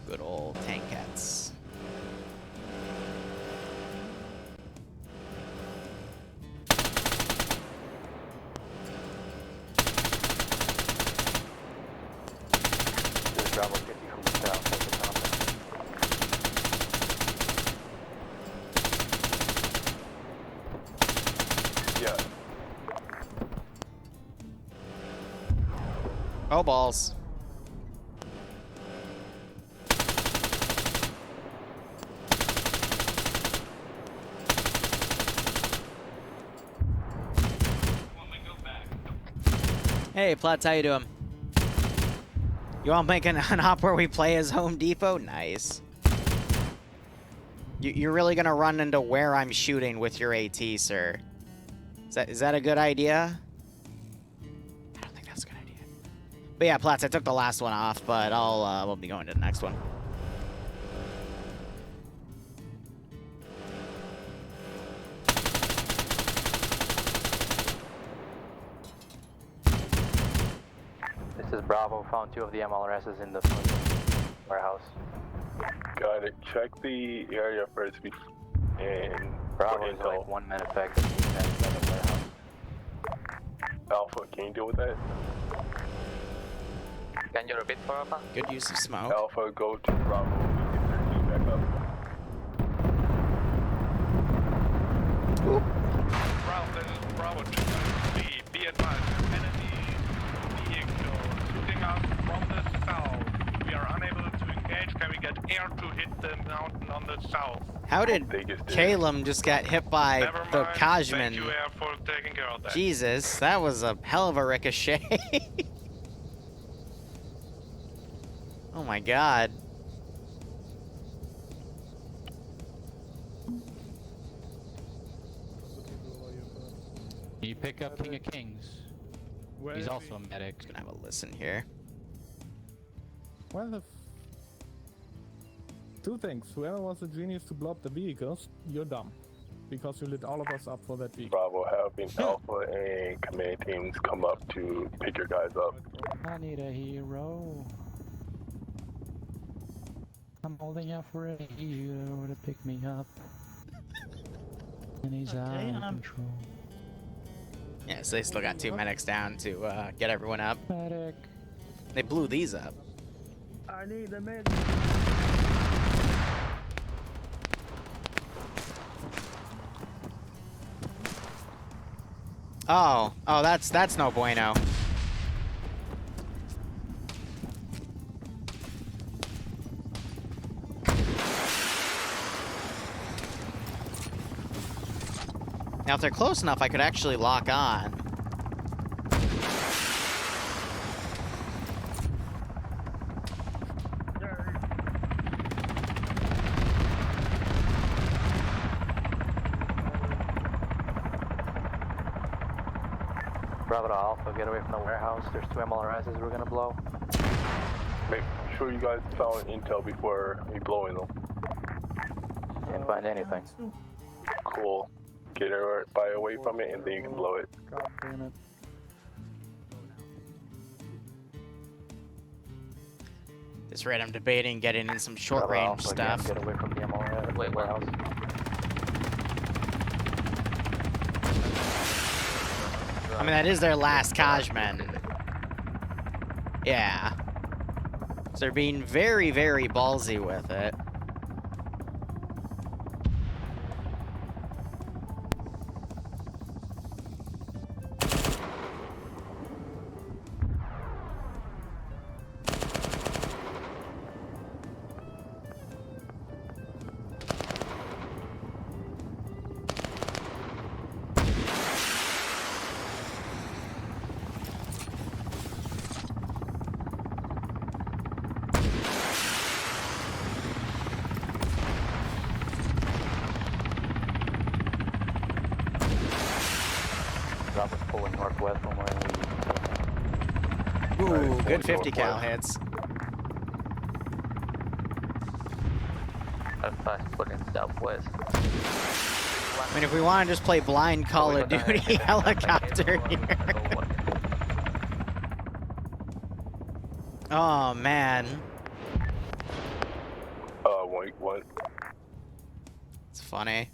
Good old tankettes. There's Bravo 50 from the south at the compound. Yeah. Oh, balls. Hey, Plutz, how you doing? You all making an op where we play as Home Depot? Nice. You're really gonna run into where I'm shooting with your AT, sir? Is that a good idea? I don't think that's a good idea. But yeah, Plutz, I took the last one off, but we'll be going to the next one. This is Bravo, found 2 of the MLRSs in the warehouse. Got it. Check the area first and Bravo is like 1 minute back in the warehouse. Alpha, can you deal with that? Can you repeat for Alpha? Good use of smoke. Alpha, go to Bravo and get their team back up. Bravo, this is Bravo 2. Be advised, enemy vehicle shooting us from the south. We are unable to engage. Can we get air to hit the mountain on the south? How did Calum just get hit by the Kajman? Thank you, Air, for taking care of that. Jesus, that was a hell of a ricochet. Oh my god. You pick up King of Kings. He's also a medic. Gonna have a listen here. Well, the two things. Whoever was the genius to blow up the vehicles, you're dumb. Because you lit all of us up for that vehicle. Bravo, having Alpha and command teams come up to pick your guys up. I need a hero. I'm holding out for a hero to pick me up. And he's out of control. Yeah, so they still got 2 medics down to get everyone up. Medic. They blew these up. I need a medic. Oh, that's no bueno. Now, if they're close enough, I could actually lock on. Bravo to Alpha, get away from the warehouse. There's 2 MLRSs we're gonna blow. Make sure you guys found intel before we blowing them. Didn't find anything. Cool. Get everybody away from it and then you can blow it. God damn it. This rate, I'm debating getting in some short Bravo range Alpha, stuff. Get away from the MLRS warehouse. I mean, that is their last Kajman. Yeah. So they're being very, very ballsy with it. Bravo's pulling northwest from where we... Ooh, good 50 cal hits. Alpha is pulling southwest. I mean, if we want to just play blind Call of Duty helicopter here. Oh, man. What? It's funny.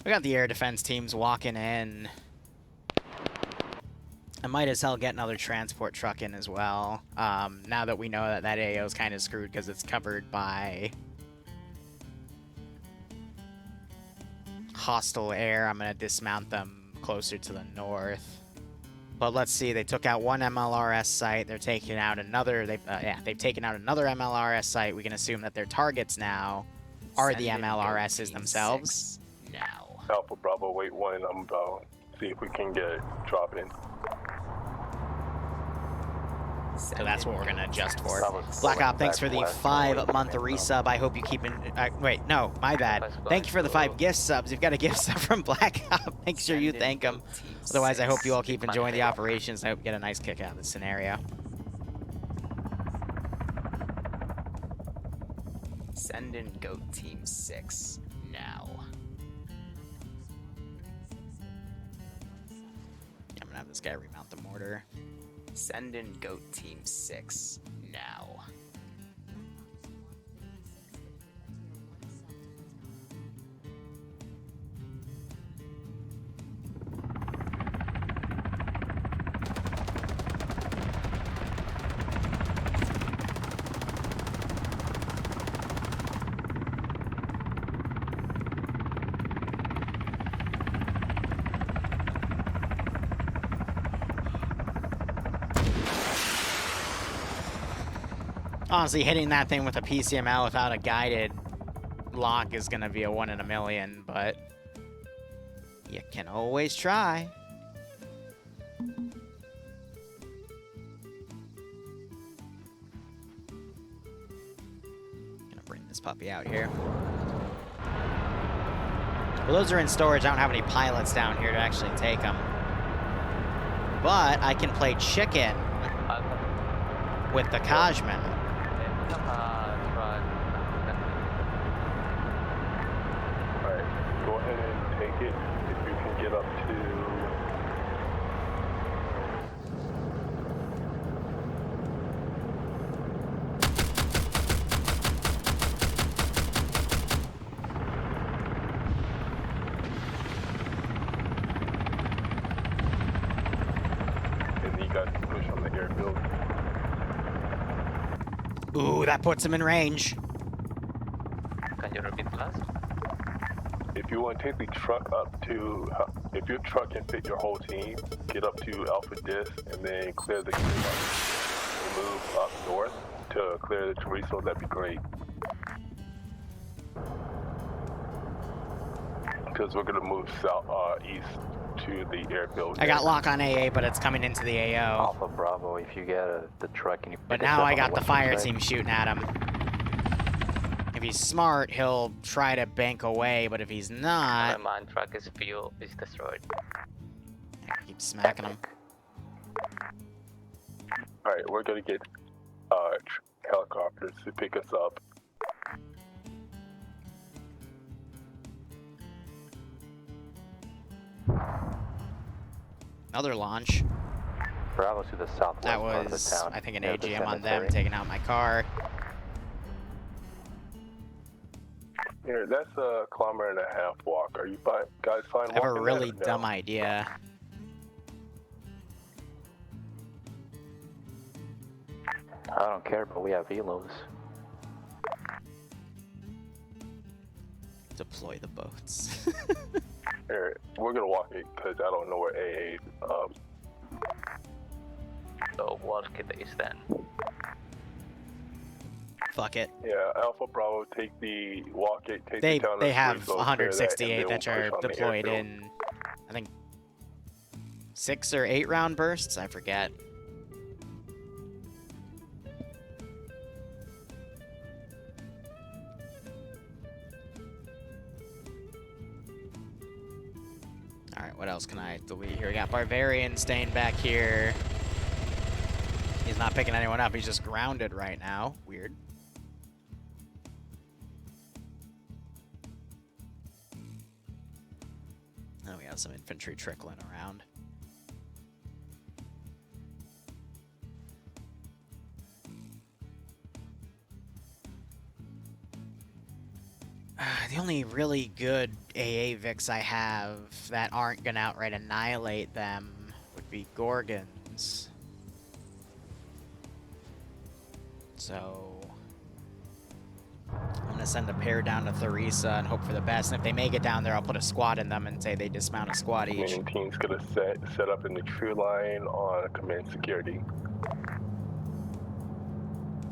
We got the air defense teams walking in. I might as well get another transport truck in as well. Now that we know that that AO is kind of screwed because it's covered by hostile air, I'm going to dismount them closer to the north. But let's see, they took out one MLRS site. They're taking out another. They've taken out another MLRS site. We can assume that their targets now are the MLRSs themselves. Now. Alpha Bravo, wait 1. I'm about to see if we can get it dropping. So that's what we're going to adjust for. Black Op, thanks for the 5-month resub. I hope you keep in... wait, no, my bad. Thank you for the 5 gift subs. You've got a gift sub from Black Op. Make sure you thank him. Otherwise, I hope you all keep enjoying the operations. I hope you get a nice kick out of this scenario. Send in Goat Team 6 now. I'm going to have this guy remount the mortar. Send in Goat Team 6 now. Honestly, hitting that thing with a PCML without a guided lock is going to be a 1 in a million, but you can always try. Gonna bring this puppy out here. Well, those are in storage. I don't have any pilots down here to actually take them. But I can play chicken with the Kajman. Alright, go ahead and take it if you can get up to Ooh, that puts him in range. Can you repeat last? If you want to take the truck up to, if your truck can fit your whole team, get up to Alpha Disc and then clear the queue line and move up north to clear the chorizo. That'd be great. Because we're gonna move south, east to the airfield. I got lock on AA, but it's coming into the AO. Alpha Bravo, if you get the truck and you But pick us now up I on got the western fire side, team shooting at him. If he's smart, he'll try to bank away, but if he's not... My mine truck is destroyed. Keep smacking him. Alright, we're gonna get helicopters to pick us up. Another launch. Bravo to the southwest That part of the was, town. I think, an near the AGM on them, cemetery. taking out my car. Here, that's a 1.5 kilometer walk. Are you guys fine I have a walking really that or no? dumb idea. I don't care, but we have velos. Deploy the boats. Here, we're gonna walk it because I don't know where AA So walk it is then. Fuck it. Yeah, Alpha Bravo, take the walk it, take They the town they of have Chorizo, clear that, and 168 then that we'll are push on the deployed airfield. in, I think, 6 or 8 round bursts. I forget. Alright, what else can I delete here? We got Barbarian staying back here. He's not picking anyone up. He's just grounded right now. Weird. Oh, we got some infantry trickling around. The only really good AA Vics I have that aren't gonna outright annihilate them would be Gorgons. So I'm gonna send a pair down to Theresa and hope for the best. And if they make it down there, I'll put a squad in them and say they dismount a squad each. Remaining team's gonna set up in the tree line on command security.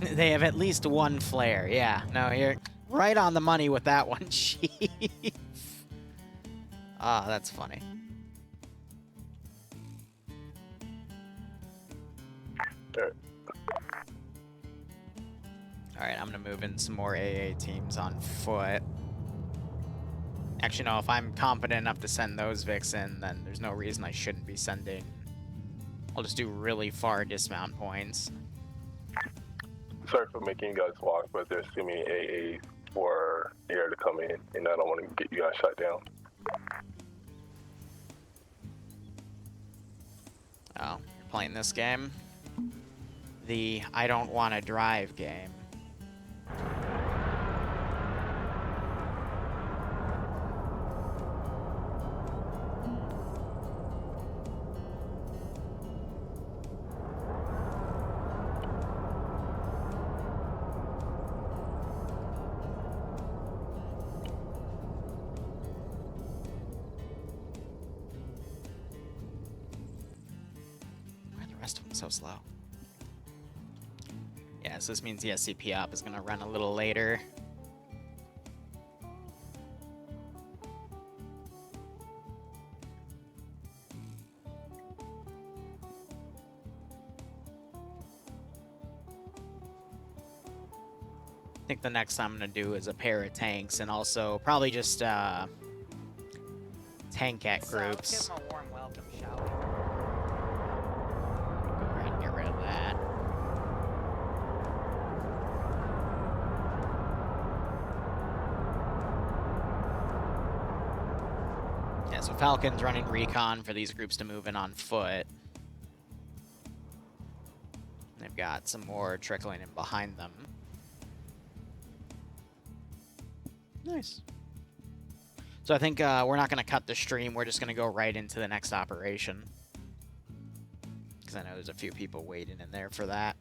They have at least one flare. Yeah, no, you're right on the money with that one, Chief. Ah, that's funny. Alright, I'm gonna move in some more AA teams on foot. Actually, no, if I'm competent enough to send those Vics in, then there's no reason I shouldn't be sending. I'll just do really far dismount points. Sorry for making you guys walk, but they're assuming AA for air to come in, and I don't want to get you guys shot down. Oh, you're playing this game? The I don't want to drive game. So slow. Yeah, so this means the SCP op is gonna run a little later. I think the next I'm gonna do is a pair of tanks and also probably just tank at groups. Give him a warm welcome, shall we? Go ahead and get rid of that. Yeah, so Falcon's running recon for these groups to move in on foot. They've got some more trickling in behind them. Nice. So I think we're not going to cut the stream. We're just going to go right into the next operation. Because I know there's a few people waiting in there for that.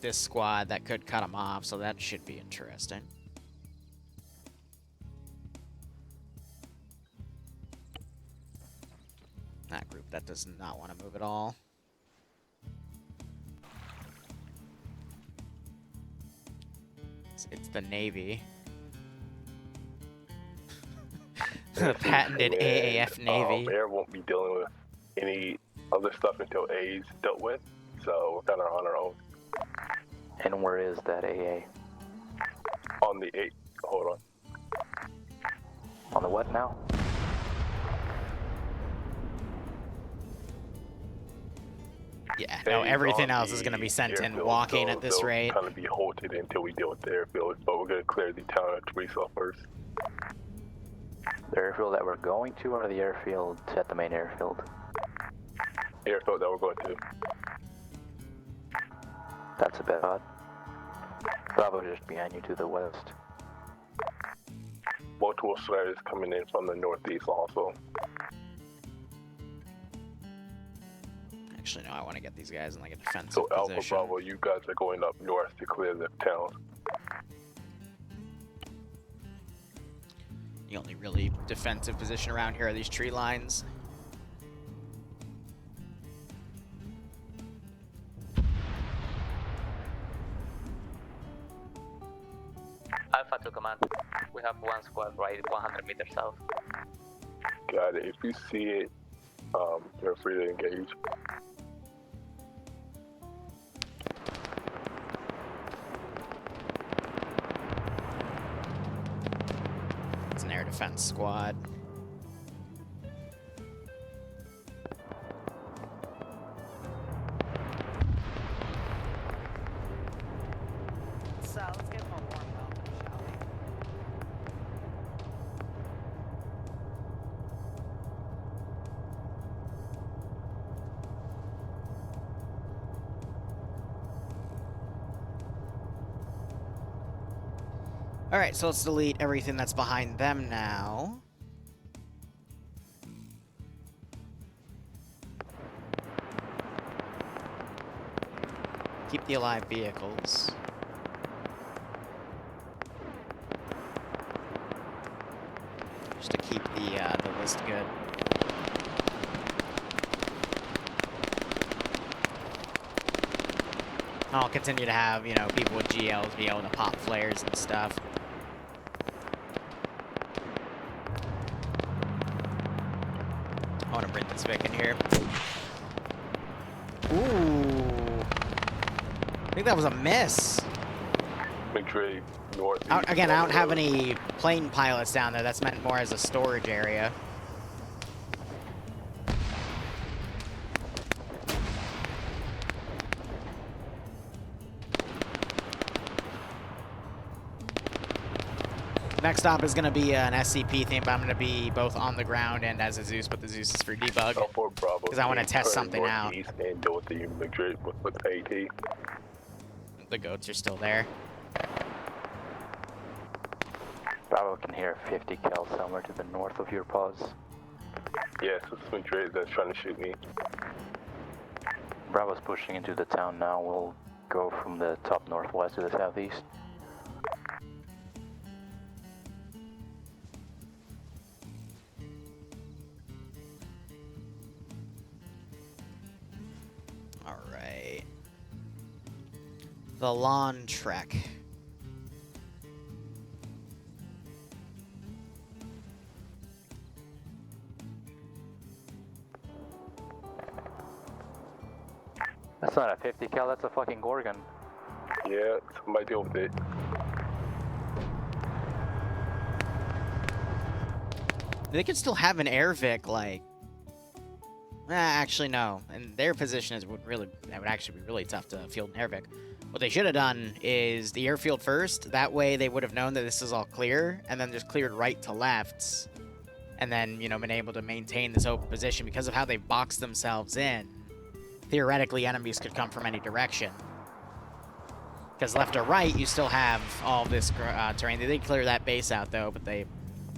with this squad that could cut them off, so that should be interesting. That group that does not want to move at all. It's the Navy. The patented AAF Navy. Air won't be dealing with any other stuff until A's dealt with, so we're kind of on our own. And where is that AA? On the 8. Hold on. On the what now? Yeah, no, everything else is going to be sent in walking at this rate. Kind of be halted until we deal with the airfield, but we're going to clear the town of Teresa first. The airfield that we're going to, or the airfield at the main airfield? Airfield that we're going to. That's a bit odd. Bravo just behind you to the west. Multiple threats coming in from the northeast also. Actually, no, I want to get these guys in like a defensive So Alpha position. Bravo, you guys are going up north to clear the town. The only really defensive position around here are these tree lines. Alpha to command. We have one squad right 100 meters south. Got it. If you see it, you're free to engage. It's an air defense squad. So let's get more warmed up, shall we? Alright, so let's delete everything that's behind them now. Keep the alive vehicles. Just to keep the list good. I'll continue to have, you know, people with GLs be able to pop flares and stuff. I want to bring this Vic in here. Ooh. I think that was a miss. McDre, north. Again, I don't have any plane pilots down there. That's meant more as a storage area. Next stop is going to be an SCP theme, but I'm going to be both on the ground and as a Zeus, but the Zeus is for debug. Because I want to test something out. And deal with the McDre with AT. The goats are still there. Bravo can hear 50 cal somewhere to the north of your pause. Yes, it's McDre that's trying to shoot me. Bravo's pushing into the town now. We'll go from the top northwest to the southeast. Alright. The lawn trek. That's not a 50 cal, that's a fucking Gorgon. Yeah, somebody deal with it. They could still have an air Vic, like... actually, no. And their position is would actually be really tough to field an air Vic. What they should have done is the airfield first. That way they would have known that this is all clear, and then just cleared right to left. And then, you know, been able to maintain this open position because of how they boxed themselves in. Theoretically, enemies could come from any direction. Because left or right, you still have all this terrain. They did clear that base out, though, but they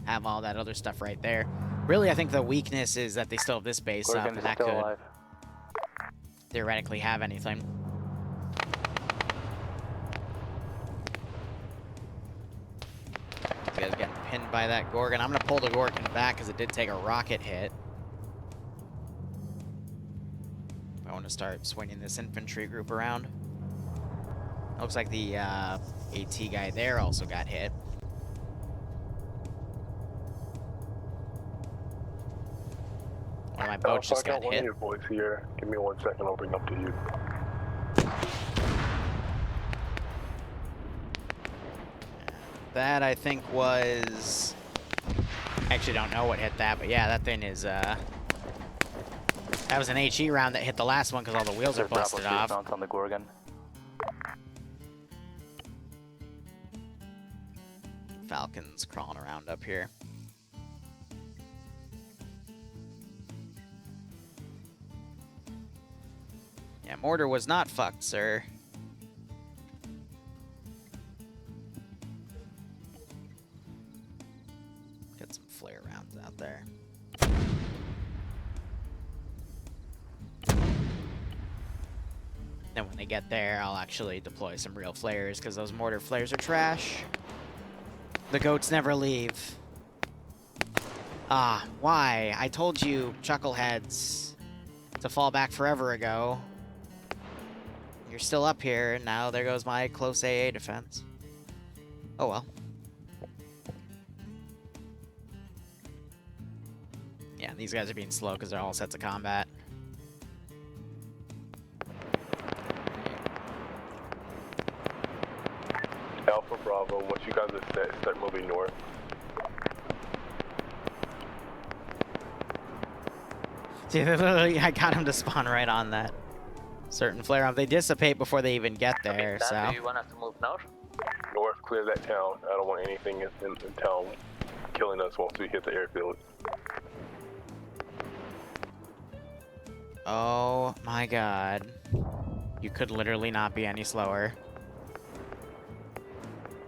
have all that other stuff right there. Really, I think the weakness is that they still have this base up, and that could theoretically have anything. guys are getting pinned by that Gorgon. I'm gonna pull the Gorgon back because it did take a rocket hit. I want to start swinging this infantry group around. Looks like the AT guy there also got hit. One of my boats just got one hit. of your boys here. Give me 1 second, I'll bring up to you. That, I think, was... I actually don't know what hit that, but yeah, that thing is, that was an HE round that hit the last one because all the wheels are busted off. On the Gorgon. Falcon's crawling around up here. Yeah, mortar was not fucked, sir. Get some flare rounds out there. Then when they get there, I'll actually deploy some real flares, because those mortar flares are trash. The goats never leave. Ah, why? I told you, chuckleheads, to fall back forever ago. You're still up here, and now there goes my close AA defense. Oh well. Yeah, these guys are being slow because they're all sets of combat. Alpha Bravo, once you guys are set, start moving north. See, I got him to spawn right on that certain flare up. They dissipate before they even get there, so. Do you want us to move north? North, clear that town. I don't want anything in town killing us once we hit the airfield. Oh my god. You could literally not be any slower.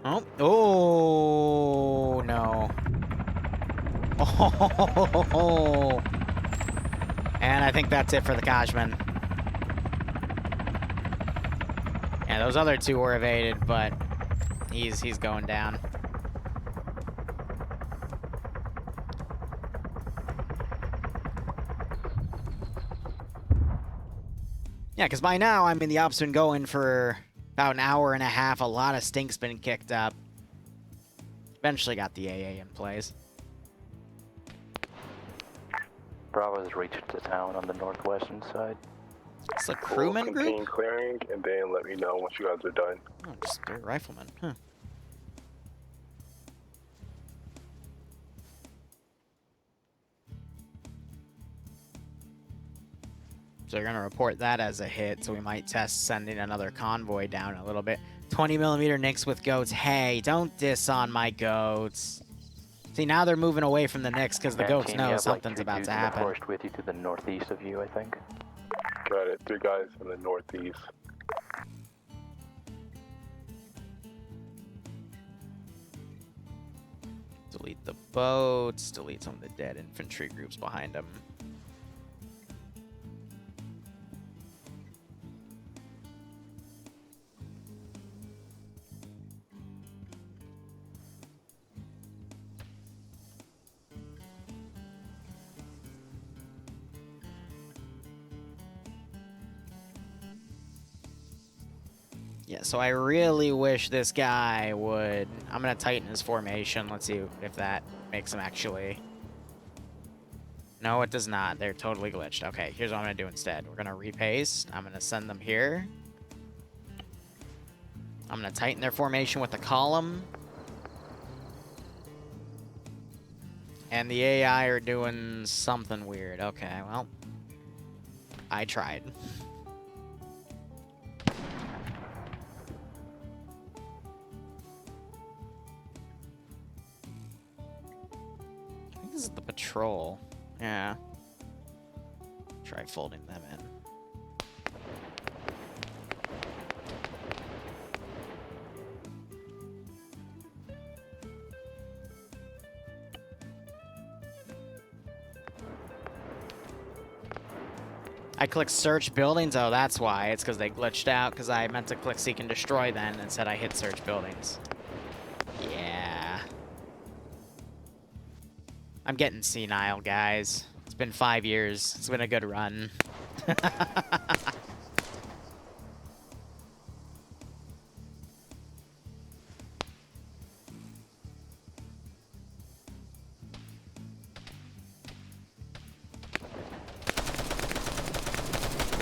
Oh, oh no. Oh, and I think that's it for the Kajman. Yeah, those other two were evaded, but he's going down. Yeah, because by now I'm in the ops been going for about an hour and a half. A lot of stink's been kicked up. Eventually got the AA in place. Bravo's reached the town on the northwestern side. It's a crewman group? Continue clearing, and then let me know once you guys are done. Oh, just a rifleman, huh. So you're gonna report that as a hit, so we might test sending another convoy down a little bit. 20mm Nicks with goats. Hey, don't diss on my goats. See, now they're moving away from the Nicks because the goats team, know you have, something's like, about to two happen. forced with you to the northeast of you, I think. Got it. 3 guys in the northeast. Delete the boats, delete some of the dead infantry groups behind them. Yeah, so I really wish this guy would... I'm going to tighten his formation. Let's see if that makes him actually... No, it does not. They're totally glitched. Okay, here's what I'm going to do instead. We're going to repaste. I'm going to send them here. I'm going to tighten their formation with the column. And the AI are doing something weird. Okay, well... I tried. This is the patrol. Yeah. Try folding them in. I clicked search buildings. Oh, that's why. It's because they glitched out because I meant to click seek and destroy then and said I hit search buildings. Yeah. I'm getting senile, guys. It's been 5 years. It's been a good run.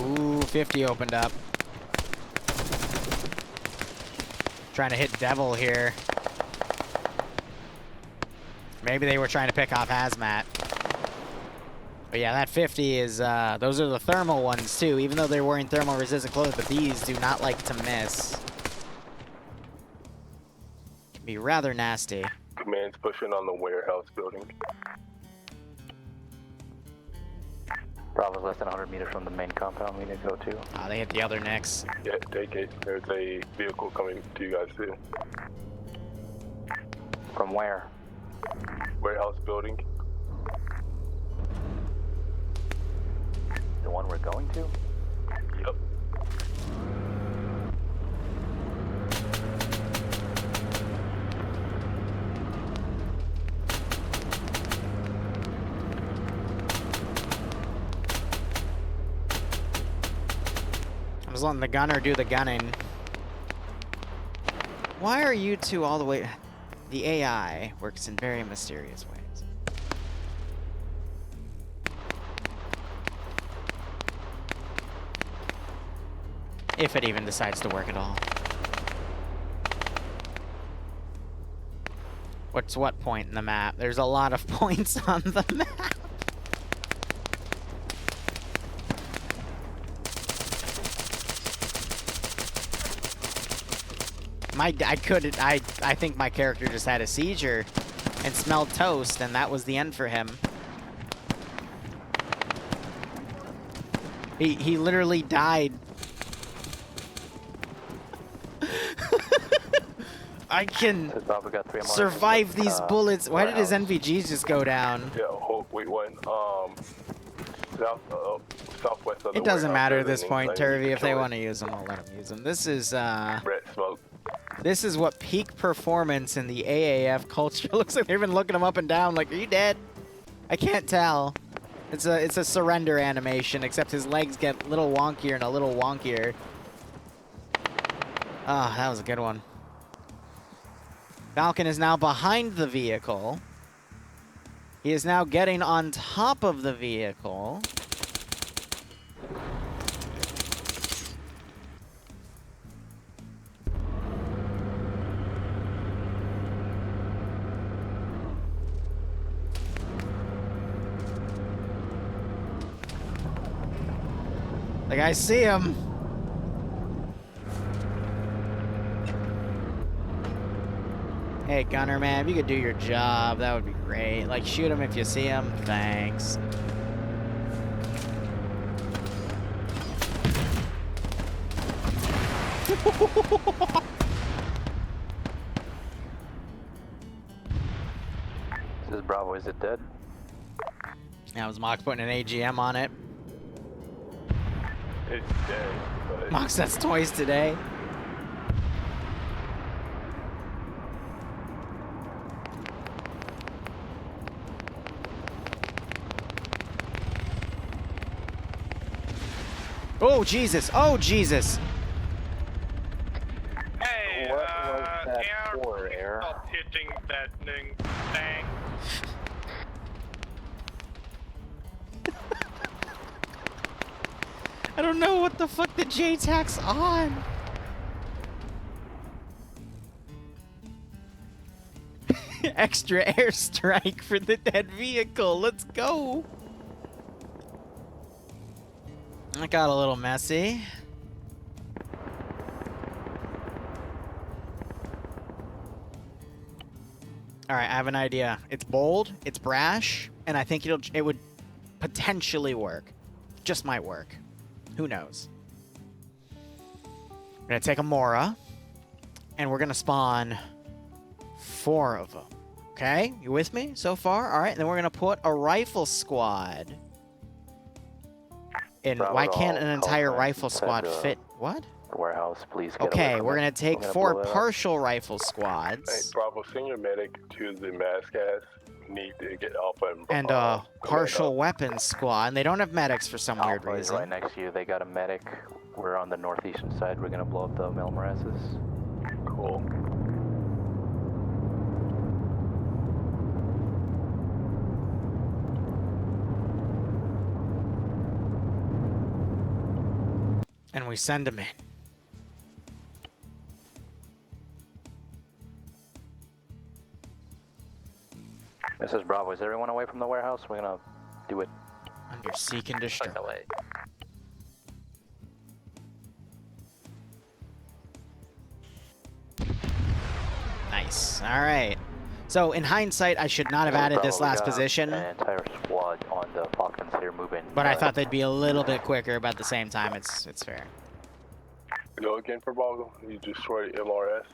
Ooh, 50 opened up. Trying to hit Devil here. Maybe they were trying to pick off Hazmat. But yeah, that 50 is, those are the thermal ones too, even though they're wearing thermal resistant clothes, but these do not like to miss. Can be rather nasty. Command's pushing on the warehouse building. Bravo's less than 100 meters from the main compound we need to go to. Ah, they hit the other necks. Yeah, take it. There's a vehicle coming to you guys too. From where? Warehouse building. The one we're going to? Yep. I'm just letting the gunner do the gunning. Why are you two all the way... The AI works in very mysterious ways. If it even decides to work at all. What's what point in the map? There's a lot of points on the map. I think my character just had a seizure and smelled toast, and that was the end for him. He literally died. I can survive these bullets. Why did his NVGs just go down? Yeah, wait one. Southwest of the It doesn't warehouse matter at this building, point, Turvy. If they want to use them, I'll let them use them. This is red smoke. This is what peak performance in the AAF culture looks like. They've been looking them up and down like, are you dead? I can't tell. It's a surrender animation, except his legs get a little wonkier and a little wonkier. Ah, that was a good one. Falcon is now behind the vehicle. He is now getting on top of the vehicle. Like, I see him. Hey, Gunner, man, if you could do your job, that would be great. Like, shoot him if you see him. Thanks. This is Bravo, is it dead? That was Mox putting an AGM on it. It's dead, but... Mox, that's toys today. Oh, Jesus. Oh, Jesus. Hey, what was that for, Air? Stop hitting that thing. Dang. I don't know what the fuck the J-Tac's on. Extra airstrike for the dead vehicle. Let's go. That got a little messy. All right, I have an idea. It's bold, it's brash, and I think it would potentially work. Just might work. Who knows? We're gonna take a Mora, and we're gonna spawn 4 of them. Okay, you with me so far? All right, and then we're gonna put a rifle squad. And why can't an entire rifle squad fit? What? The warehouse, please. Okay, we're gonna take 4 partial rifle squads. Hey, Bravo, send your medic to the mass gas need to get Alpha And a partial weapons squad, and they don't have medics for some weird Alpha is reason. right next to you. They got a medic. We're on the northeastern side. We're gonna blow up the mill morasses. Cool. And we send them in. This is Bravo. Is everyone away from the warehouse? We're gonna do it. Under seek and destroy. Away. Nice. All right. So in hindsight, I should not have added this Bravo, we last got position. An entire squad on the Falcons here moving. But I thought they'd be a little bit quicker, but at the same time, it's fair. Go again for Bravo. You destroyed MRS.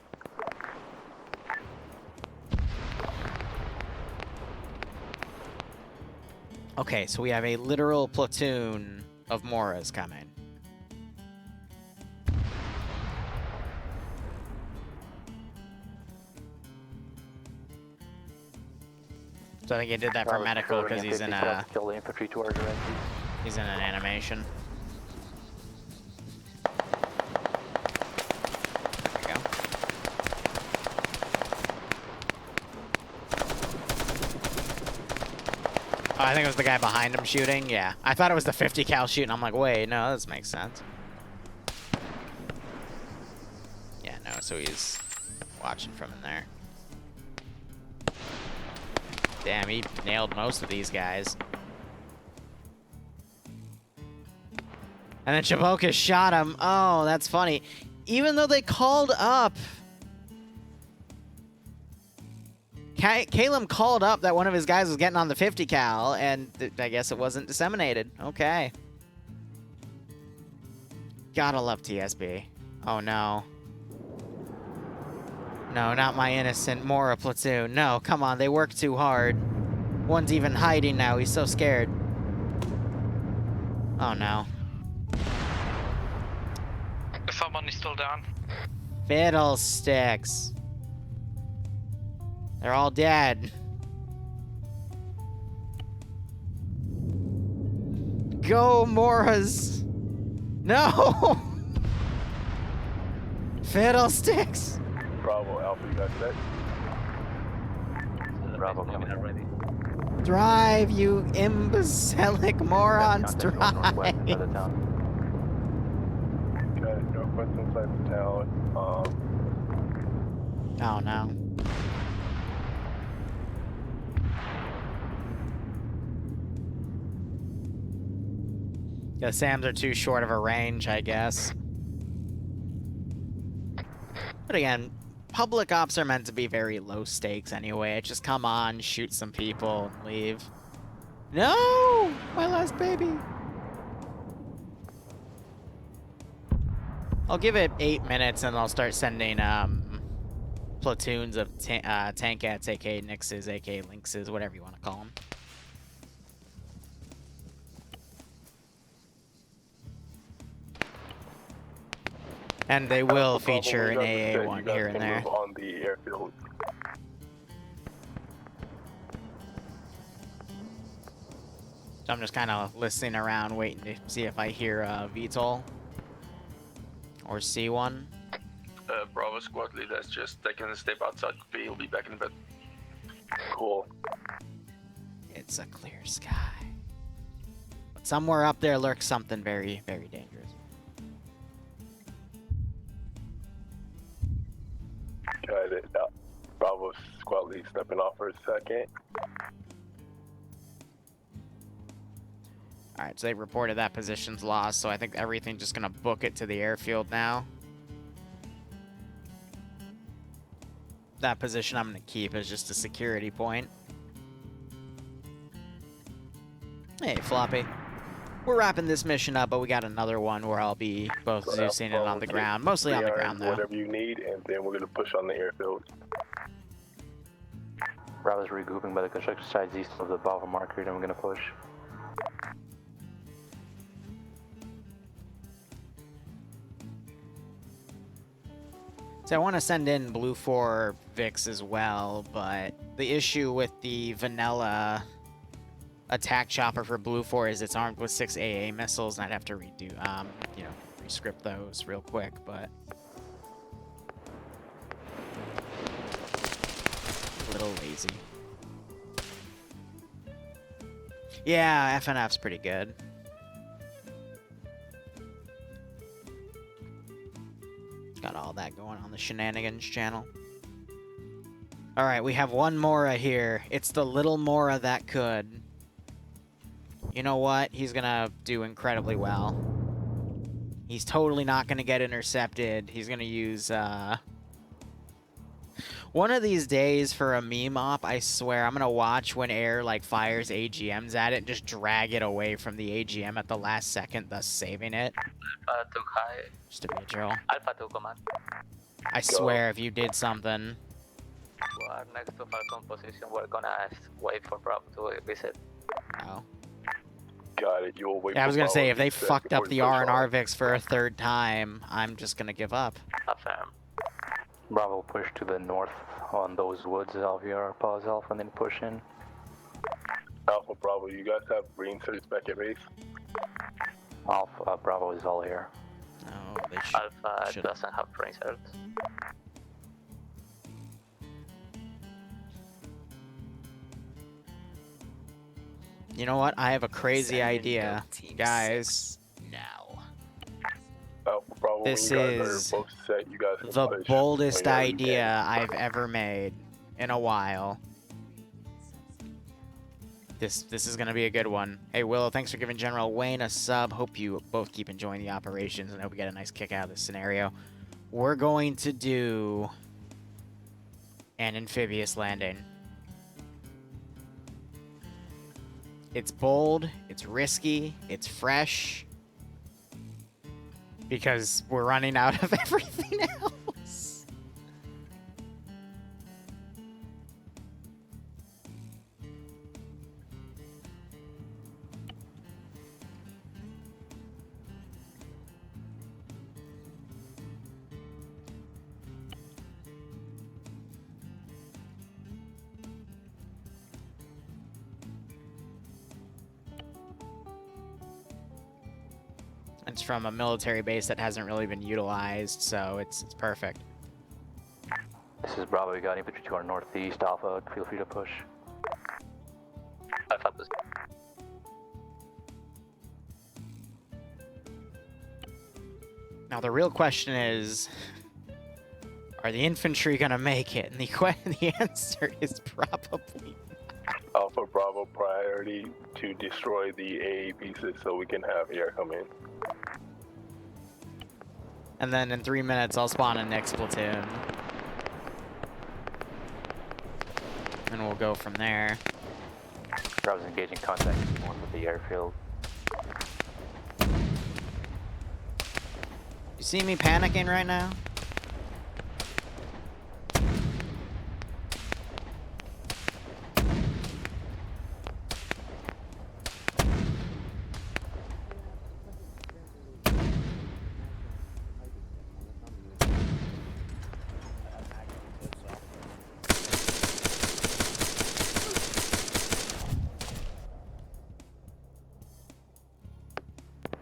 Okay, so we have a literal platoon of Moras coming. So I think he did that for medical because he's in a. Kill the infantry to our direct. He's in an animation. There we go. Oh, I think it was the guy behind him shooting. Yeah, I thought it was the 50 cal shooting. I'm like, wait, no, this makes sense. Yeah, no, so he's watching from in there. Damn, he nailed most of these guys. And then Chaboka shot him. Oh, that's funny. Even though they called up... Caleb called up that one of his guys was getting on the 50 cal, and I guess it wasn't disseminated. Okay. Gotta love TSB. Oh, no. No, not my innocent Mora platoon. No, come on, they work too hard. One's even hiding now, he's so scared. Oh no. Someone is still down. Fiddlesticks. They're all dead. Go, Moras! No! Fiddlesticks! Bravo, Alpha, you got that? Bravo coming already. Drive, you imbecilic morons, drive! Okay, northwestern side of town. Oh no. The SAMs are too short of a range, I guess. But again, public ops are meant to be very low stakes anyway. Just come on, shoot some people, and leave. No! My last baby! I'll give it 8 minutes and I'll start sending platoons of Tankats, aka Nixes, aka Lynxes, whatever you want to call them. And they will feature an AA1 here and there. On the airfield. So I'm just kind of listening around, waiting to see if I hear VTOL or see one. Bravo squad leader is just taking a step outside. He'll be back in a bit. Cool. It's a clear sky. But somewhere up there lurks something very, very dangerous. Got it. Bravo squad lead stepping off for a second. Alright, so they reported that position's lost, so I think everything's just gonna book it to the airfield now. That position I'm gonna keep as just a security point. Hey, Floppy. We're wrapping this mission up, but we got another one where I'll be both Zeusing and on the ground. Mostly on the ground, though. Whatever you need, and then we're going to push on the airfield. Bravo's regrouping by the construction sites east of the Bravo marker, and we're going to push. So I want to send in Blue 4 Vix as well, but the issue with the vanilla attack chopper for Blue 4 is it's armed with 6 AA missiles, and I'd have to redo, you know, rescript those real quick, but a little lazy. Yeah, FNF's pretty good. Got all that going on the Shenanigans channel. Alright, we have one Mora here. It's the little Mora that could. You know what? He's gonna do incredibly well. He's totally not gonna get intercepted. He's gonna use, one of these days for a meme op, I swear, I'm gonna watch when air, like, fires AGMs at it and just drag it away from the AGM at the last second, thus saving it. Alpha 2 high. Just to be a troll. Alpha 2 command. I swear, if you did something... We are next to Falcon position. We're gonna wait for Bravo to visit. Oh. Got it. You'll wait. Yeah, I was gonna for say, if Bravo they to set fucked up before the you push R&R on. Vix for a third time, I'm just gonna give up. Affirm. Bravo push to the north on those woods. Alvear, pause Alpha, and then push in. Alpha Bravo, you guys have green certs back at base? Alpha Bravo is all here. Oh, they Alpha doesn't have brain certs. You know what? I have a crazy Send in idea, Go Team guys. 6 now. Alpha Bravo, This when you guys is are both set, you guys can the push boldest whenever you idea I've ever made in a while. This is gonna be a good one. Hey Willow, thanks for giving General Wayne a sub. Hope you both keep enjoying the operations and hope we get a nice kick out of this scenario. We're going to do an amphibious landing. It's bold, it's risky, it's fresh. Because we're running out of everything else. It's from a military base that hasn't really been utilized, so it's perfect. This is Bravo. We got infantry to our northeast. Alpha, feel free to push. Alpha. Now the real question is, are the infantry gonna make it? And the answer is probably. Alpha Bravo, priority to destroy the AA pieces so we can have air come in. And then in 3 minutes, I'll spawn a next platoon. And we'll go from there. Bravo's engaging contact north with the airfield. You see me panicking right now?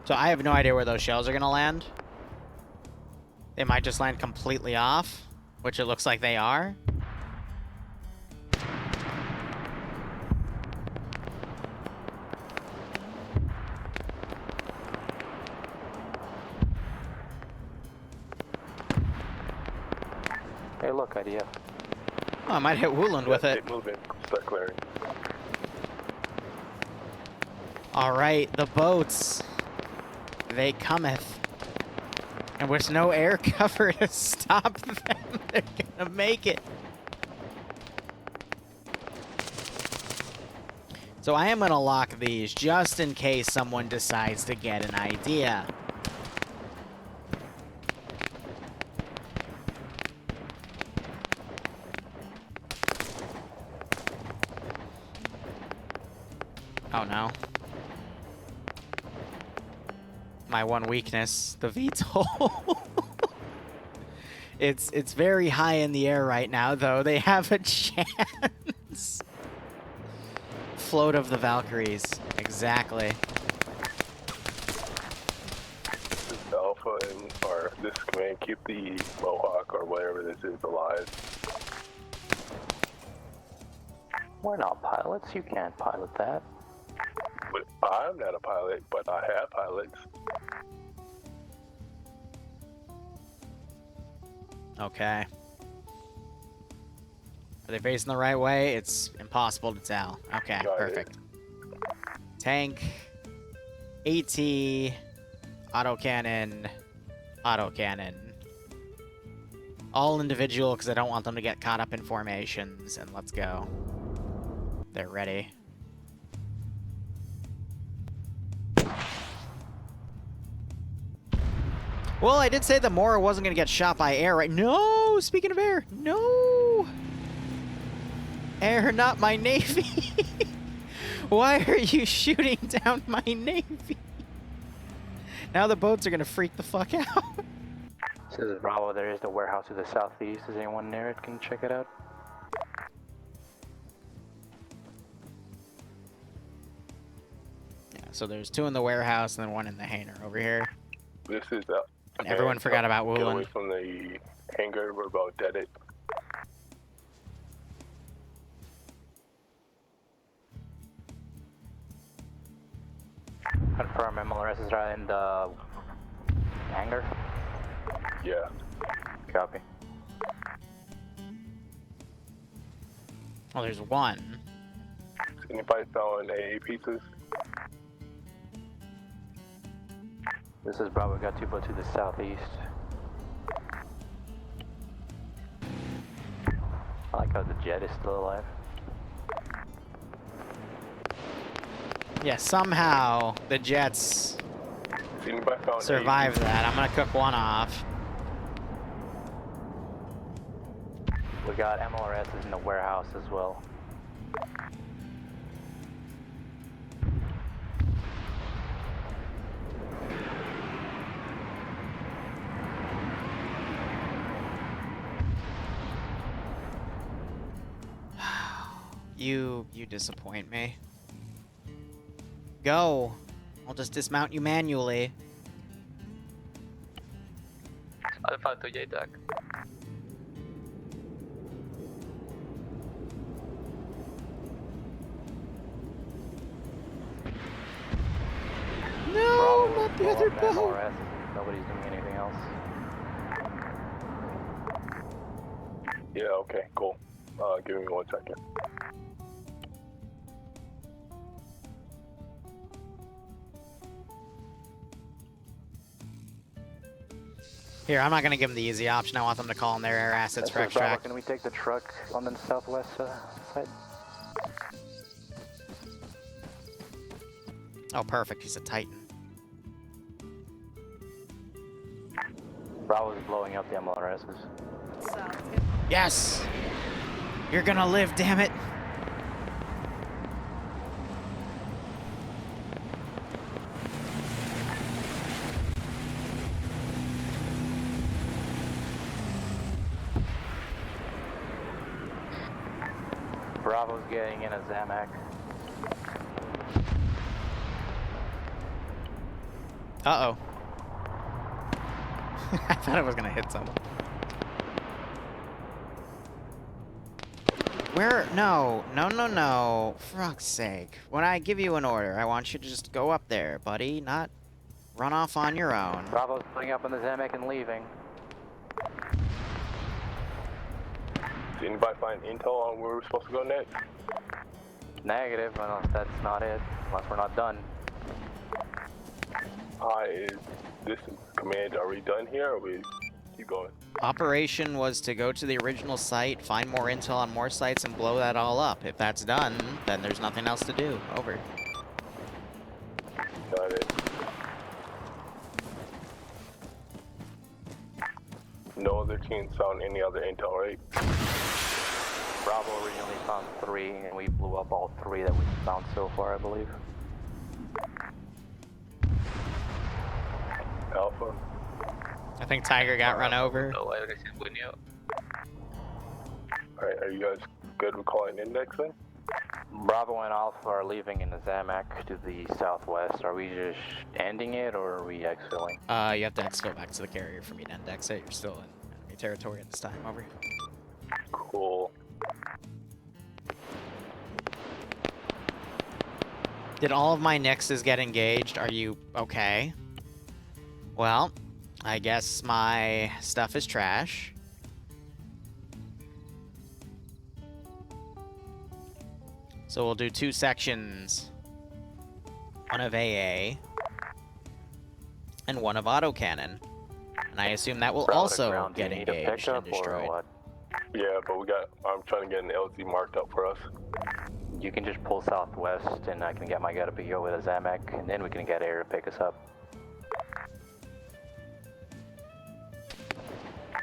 So I have no idea where those shells are gonna land. They might just land completely off, which it looks like they are. Hey, look, idea. Oh, I might hit Wooland with it. Keep moving. Start clearing. All right, the boats. They cometh. And with no air cover to stop them, they're gonna make it. So I am gonna lock these just in case someone decides to get an idea. Oh no. My one weakness, the VTOL. It's very high in the air right now, though. They have a chance. Float of the Valkyries. Exactly. This is Alpha and or this command, keep the Mohawk or whatever this is alive. We're not pilots. You can't pilot that. But I'm not a pilot, but I have pilots. Okay. Are they facing the right way? It's impossible to tell. Okay, Got perfect. Tank, AT, autocannon, autocannon. All individual because I don't want them to get caught up in formations. And let's go. They're ready. Well, I did say the Mora wasn't going to get shot by air, right? No! Speaking of air, no! Air, not my navy. Why are you shooting down my navy? Now the boats are going to freak the fuck out. This is Bravo. There is the warehouse to the southeast. Is anyone near it? Can check it out? Yeah, so there's 2 in the warehouse and then 1 in the hangar over here. This is And everyone forgot about Get away Woolen. from the hangar. We're about dead it. Confirm MLRS is right in the hangar. Yeah. Copy. Well, there's 1. Anybody found AA pieces? This is Bravo. We got 2 boats to the southeast. I like how the jet is still alive. Yeah, somehow the Jets Anybody found survived that. I'm going to cook 1 off. We got MLRSs in the warehouse as well. You disappoint me. Go. I'll just dismount you manually. Alpha to JTAC. No, not the other boat. MLRS. Nobody's doing anything else. Yeah, okay, cool. Give me 1 second. Here, I'm not going to give them the easy option. I want them to call in their air assets for extract. Can we take the truck on the southwest side? Oh, perfect. He's a Titan. Bravo's blowing up the MLRSs. Yes! You're going to live, damn it. Bravo's getting in a Zamak. Uh-oh. I thought I was gonna hit someone. Where? No. No. For fuck's sake. When I give you an order, I want you to just go up there, buddy, not run off on your own. Bravo's putting up in the Zamak and leaving. Did anybody find intel on where we're supposed to go next? Negative, unless that's not it. Unless we're not done. Is this command already done here, or we keep going? Operation was to go to the original site, find more intel on more sites, and blow that all up. If that's done, then there's nothing else to do. Over. Got it. No other teams found any other intel, right? Bravo originally found 3, and we blew up all 3 that we found so far, I believe. Alpha. I think Tiger got run over. So I received with you. Alright, are you guys good with calling index then? Bravo and Alpha are leaving in the Zamak to the southwest. Are we just ending it, or are we exfilling? You have to exfil back to the carrier for me to index it. You're still in enemy territory at this time. Over. Cool. Did all of my Nixes get engaged? Are you okay? Well, I guess my stuff is trash. So we'll do 2 sections. One of AA. And one of autocannon. And I assume that will Bravo to also ground, do you get need a engaged and pickup or destroyed. what? Yeah, but I'm trying to get an LZ marked up for us. You can just pull southwest, and I can get my guy to pick you up with a Zamak, and then we can get air to pick us up.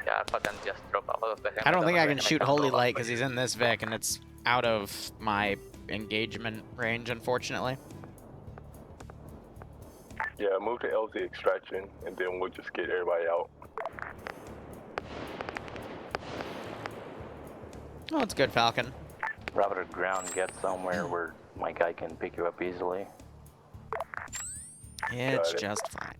Yeah, if I can just drop out of the I don't think I can make shoot a Holy throw Light back. because he's in this Vic and it's out of my engagement range, unfortunately. Yeah, move to LZ extraction, and then we'll just get everybody out. Oh, it's good, Falcon. Bravo to ground, get somewhere where my guy can pick you up easily. It's Got it. just fine.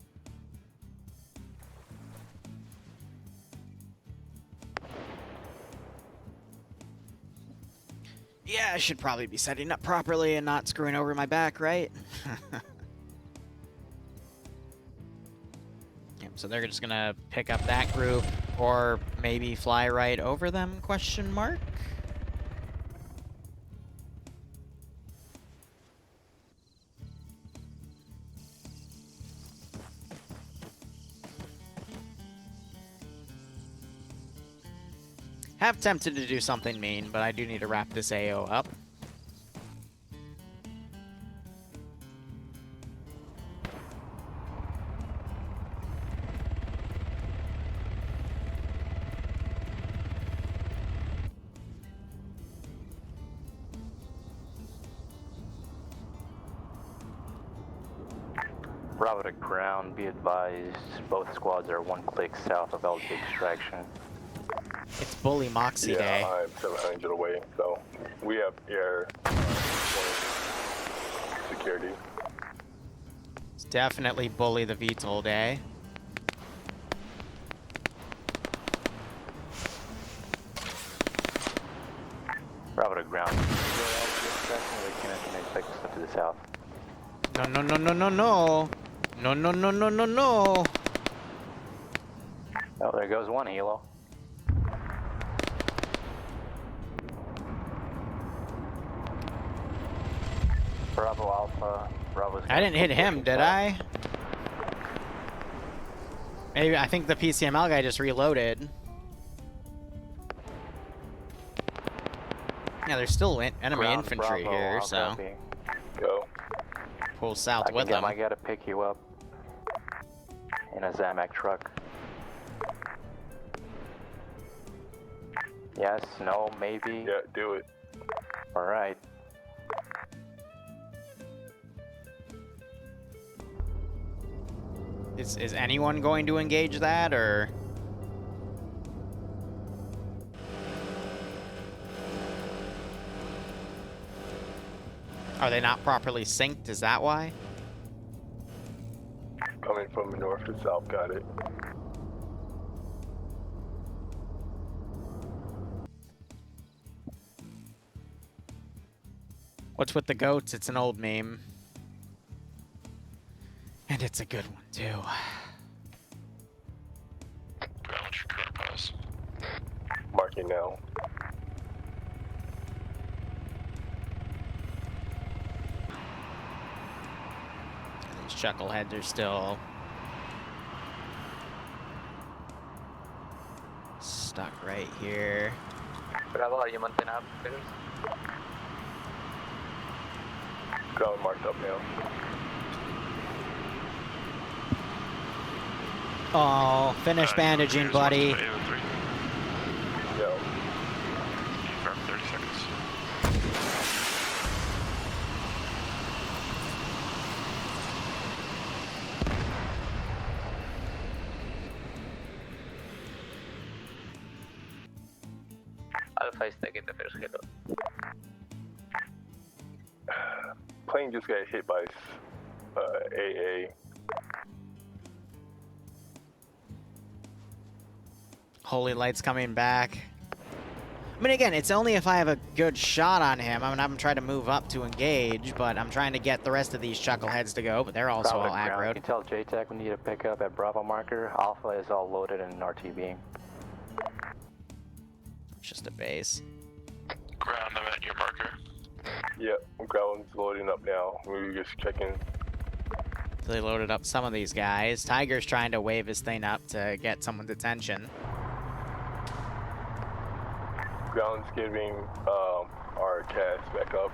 Yeah, I should probably be setting up properly and not screwing over my back, right? Yep, so they're just gonna pick up that group or maybe fly right over them, question mark? Have tempted to do something mean, but I do need to wrap this AO up. Bravo to ground, be advised, both squads are 1 click south of LZ extraction. It's Bully Moxie Yeah, Day. I'm 700 away, so we have air security. It's definitely Bully the VTOL Day. Bravo to ground. We can expect us to the south. No, no, no, no, no, no. No, no, no, no, no, no. Oh, there goes one helo. Bravo Alpha, Bravo's... I didn't hit him, did I? Maybe, I think the PCML guy just reloaded. Yeah, there's still enemy Ground, infantry Bravo, here, I'll so copy. Go. pull south I with can get them. my guy to pick you up in a Zamak truck. Yes, no, maybe. Yeah, do it. Alright. Is anyone going to engage that, or? Are they not properly synced? Is that why? Coming from the north to south, got it. What's with the goats? It's an old meme. And it's a good one, too. Marking now. These chuckleheads are still stuck right here. Bravo, are you mounting up, figures? Ground marked up now. Oh, finish bandaging, buddy. Yo. For 30 seconds. Alpha is taking the first hit. Plane just got hit by AA. Holy Light's coming back. I mean, again, it's only if I have a good shot on him. I mean, I'm trying to move up to engage, but I'm trying to get the rest of these chuckleheads to go, but they're also Bravo all to ground. You aggroed. can tell JTAC we need to pick up at Bravo marker. Alpha is all loaded and RTBing. It's just a base. Ground, I'm at your marker. Yep, ground's loading up now. We were just checking. So they loaded up some of these guys. Tiger's trying to wave his thing up to get someone's attention. Ground's giving our cast back up.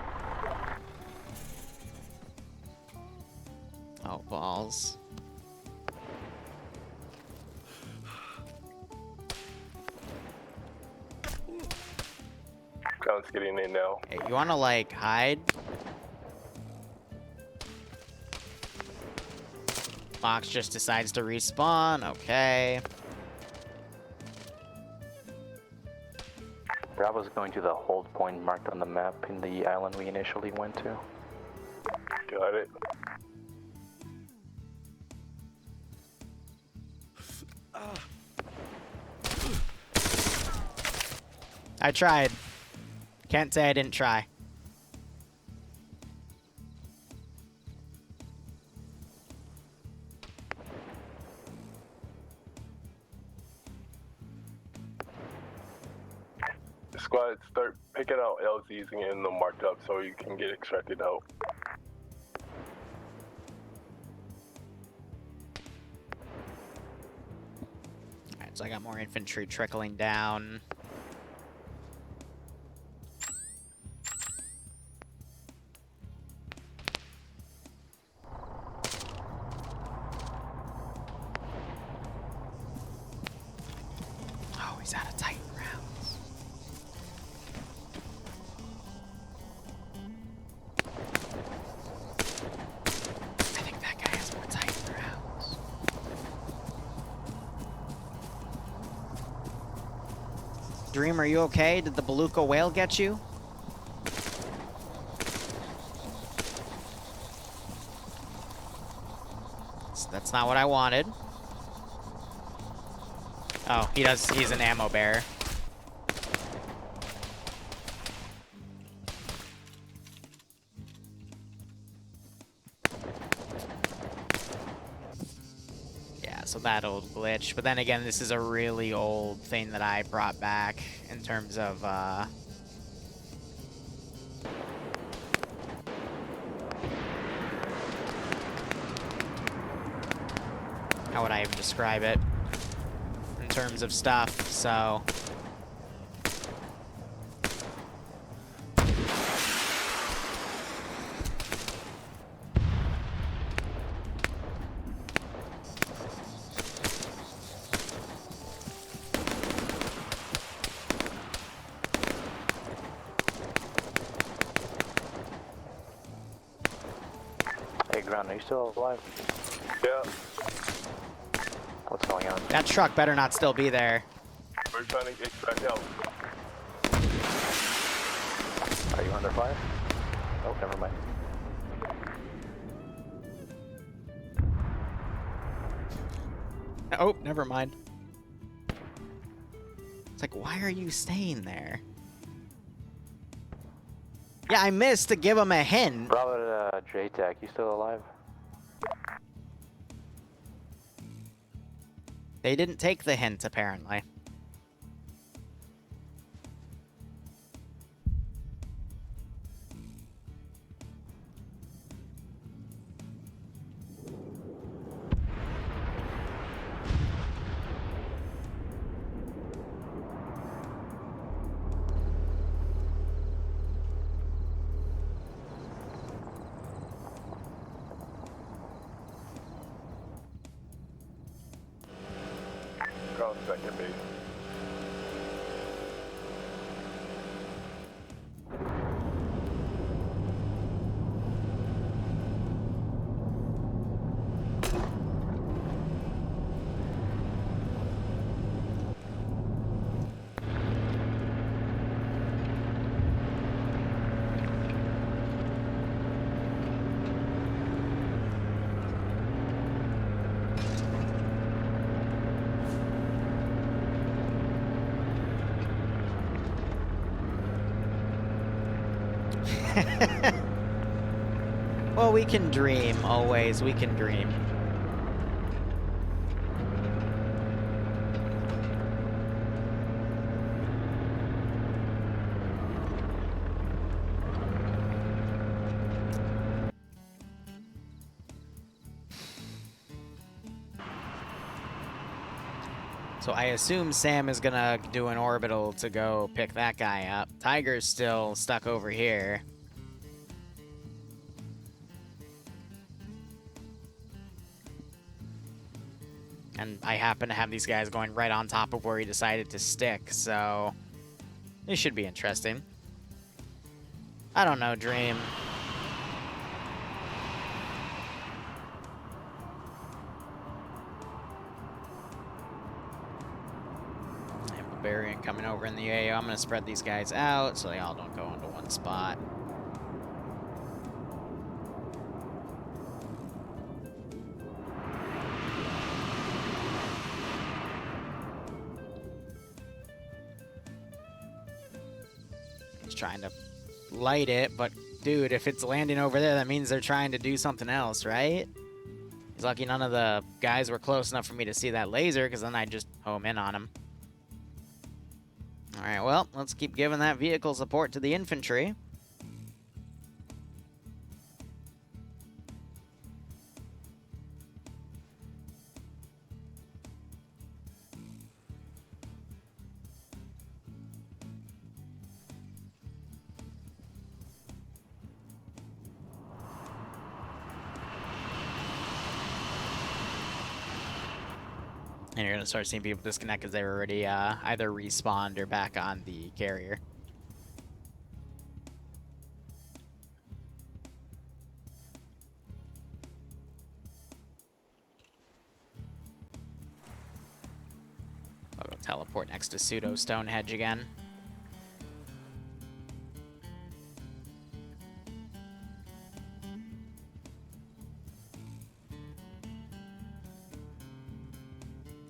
Oh, balls. Ground's getting in now. Hey, you want to, like, hide? Fox just decides to respawn. Okay. Bravo's going to the hold point marked on the map in the island we initially went to. Got it. I tried. Can't say I didn't try. Squad, start picking out LZs and getting them marked up so you can get extracted out. Alright, so I got more infantry trickling down. Oh, he's out of Titan rounds. I think that guy has more Titan rounds. Dream, are you okay? Did the beluga whale get you? That's not what I wanted. Oh, he's an ammo bearer. Yeah, so that'll glitch. But then again, this is a really old thing that I brought back in terms of, how would I even describe it? In terms of stuff, so... Hey, Ground, are you still alive? Yeah. What's going on? That truck better not still be there. We're trying to extract out. Are you under fire? Oh, never mind. Oh, never mind. It's like, why are you staying there? Yeah, I missed to give him a hint. Bravo to JTAC, you still alive? They didn't take the hint, apparently. Ground's back at base. Well, we can dream, always. We can dream. So I assume Sam is gonna do an orbital to go pick that guy up. Tiger's still stuck over here. And I happen to have these guys going right on top of where he decided to stick, so this should be interesting. I don't know, Dream. Barbarian coming over in the AO. I'm going to spread these guys out so they all don't go into one spot. Just trying to light it, but dude, if it's landing over there, that means they're trying to do something else, right? He's lucky none of the guys were close enough for me to see that laser, because then I'd just home in on him. Alright, well, let's keep giving that vehicle support to the infantry. And you're going to start seeing people disconnect because they were already either respawned or back on the carrier. I'll go teleport next to Pseudo Stonehenge again.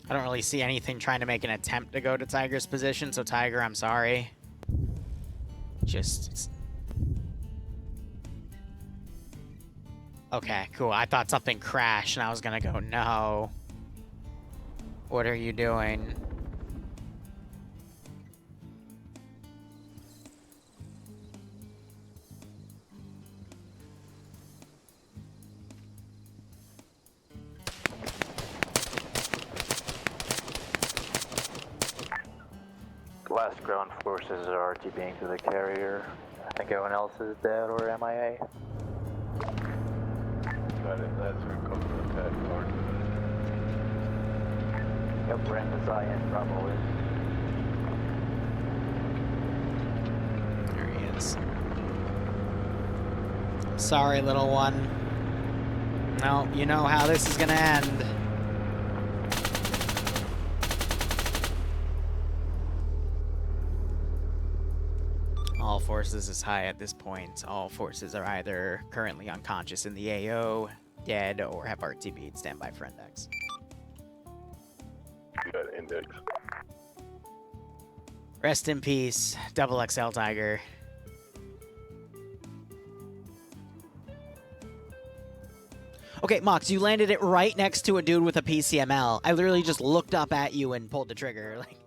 I don't really see anything trying to make an attempt to go to Tiger's position, so Tiger, I'm sorry. Just... Okay, cool. I thought something crashed, and I was gonna go, no. What are you doing? Last ground forces are RTBing to the carrier. I think everyone else is dead or MIA. Got it. That's recovered attack card. Yep, we're in the Zion, Bravo is. There he is. Sorry, little one. No, you know how this is gonna end. All forces is high at this point. All forces are either currently unconscious in the AO, dead, or have RTB'd. Stand by for index. You got index. Rest in peace, Double XL Tiger. Okay, Mox, you landed it right next to a dude with a PCML. I literally just looked up at you and pulled the trigger. Like,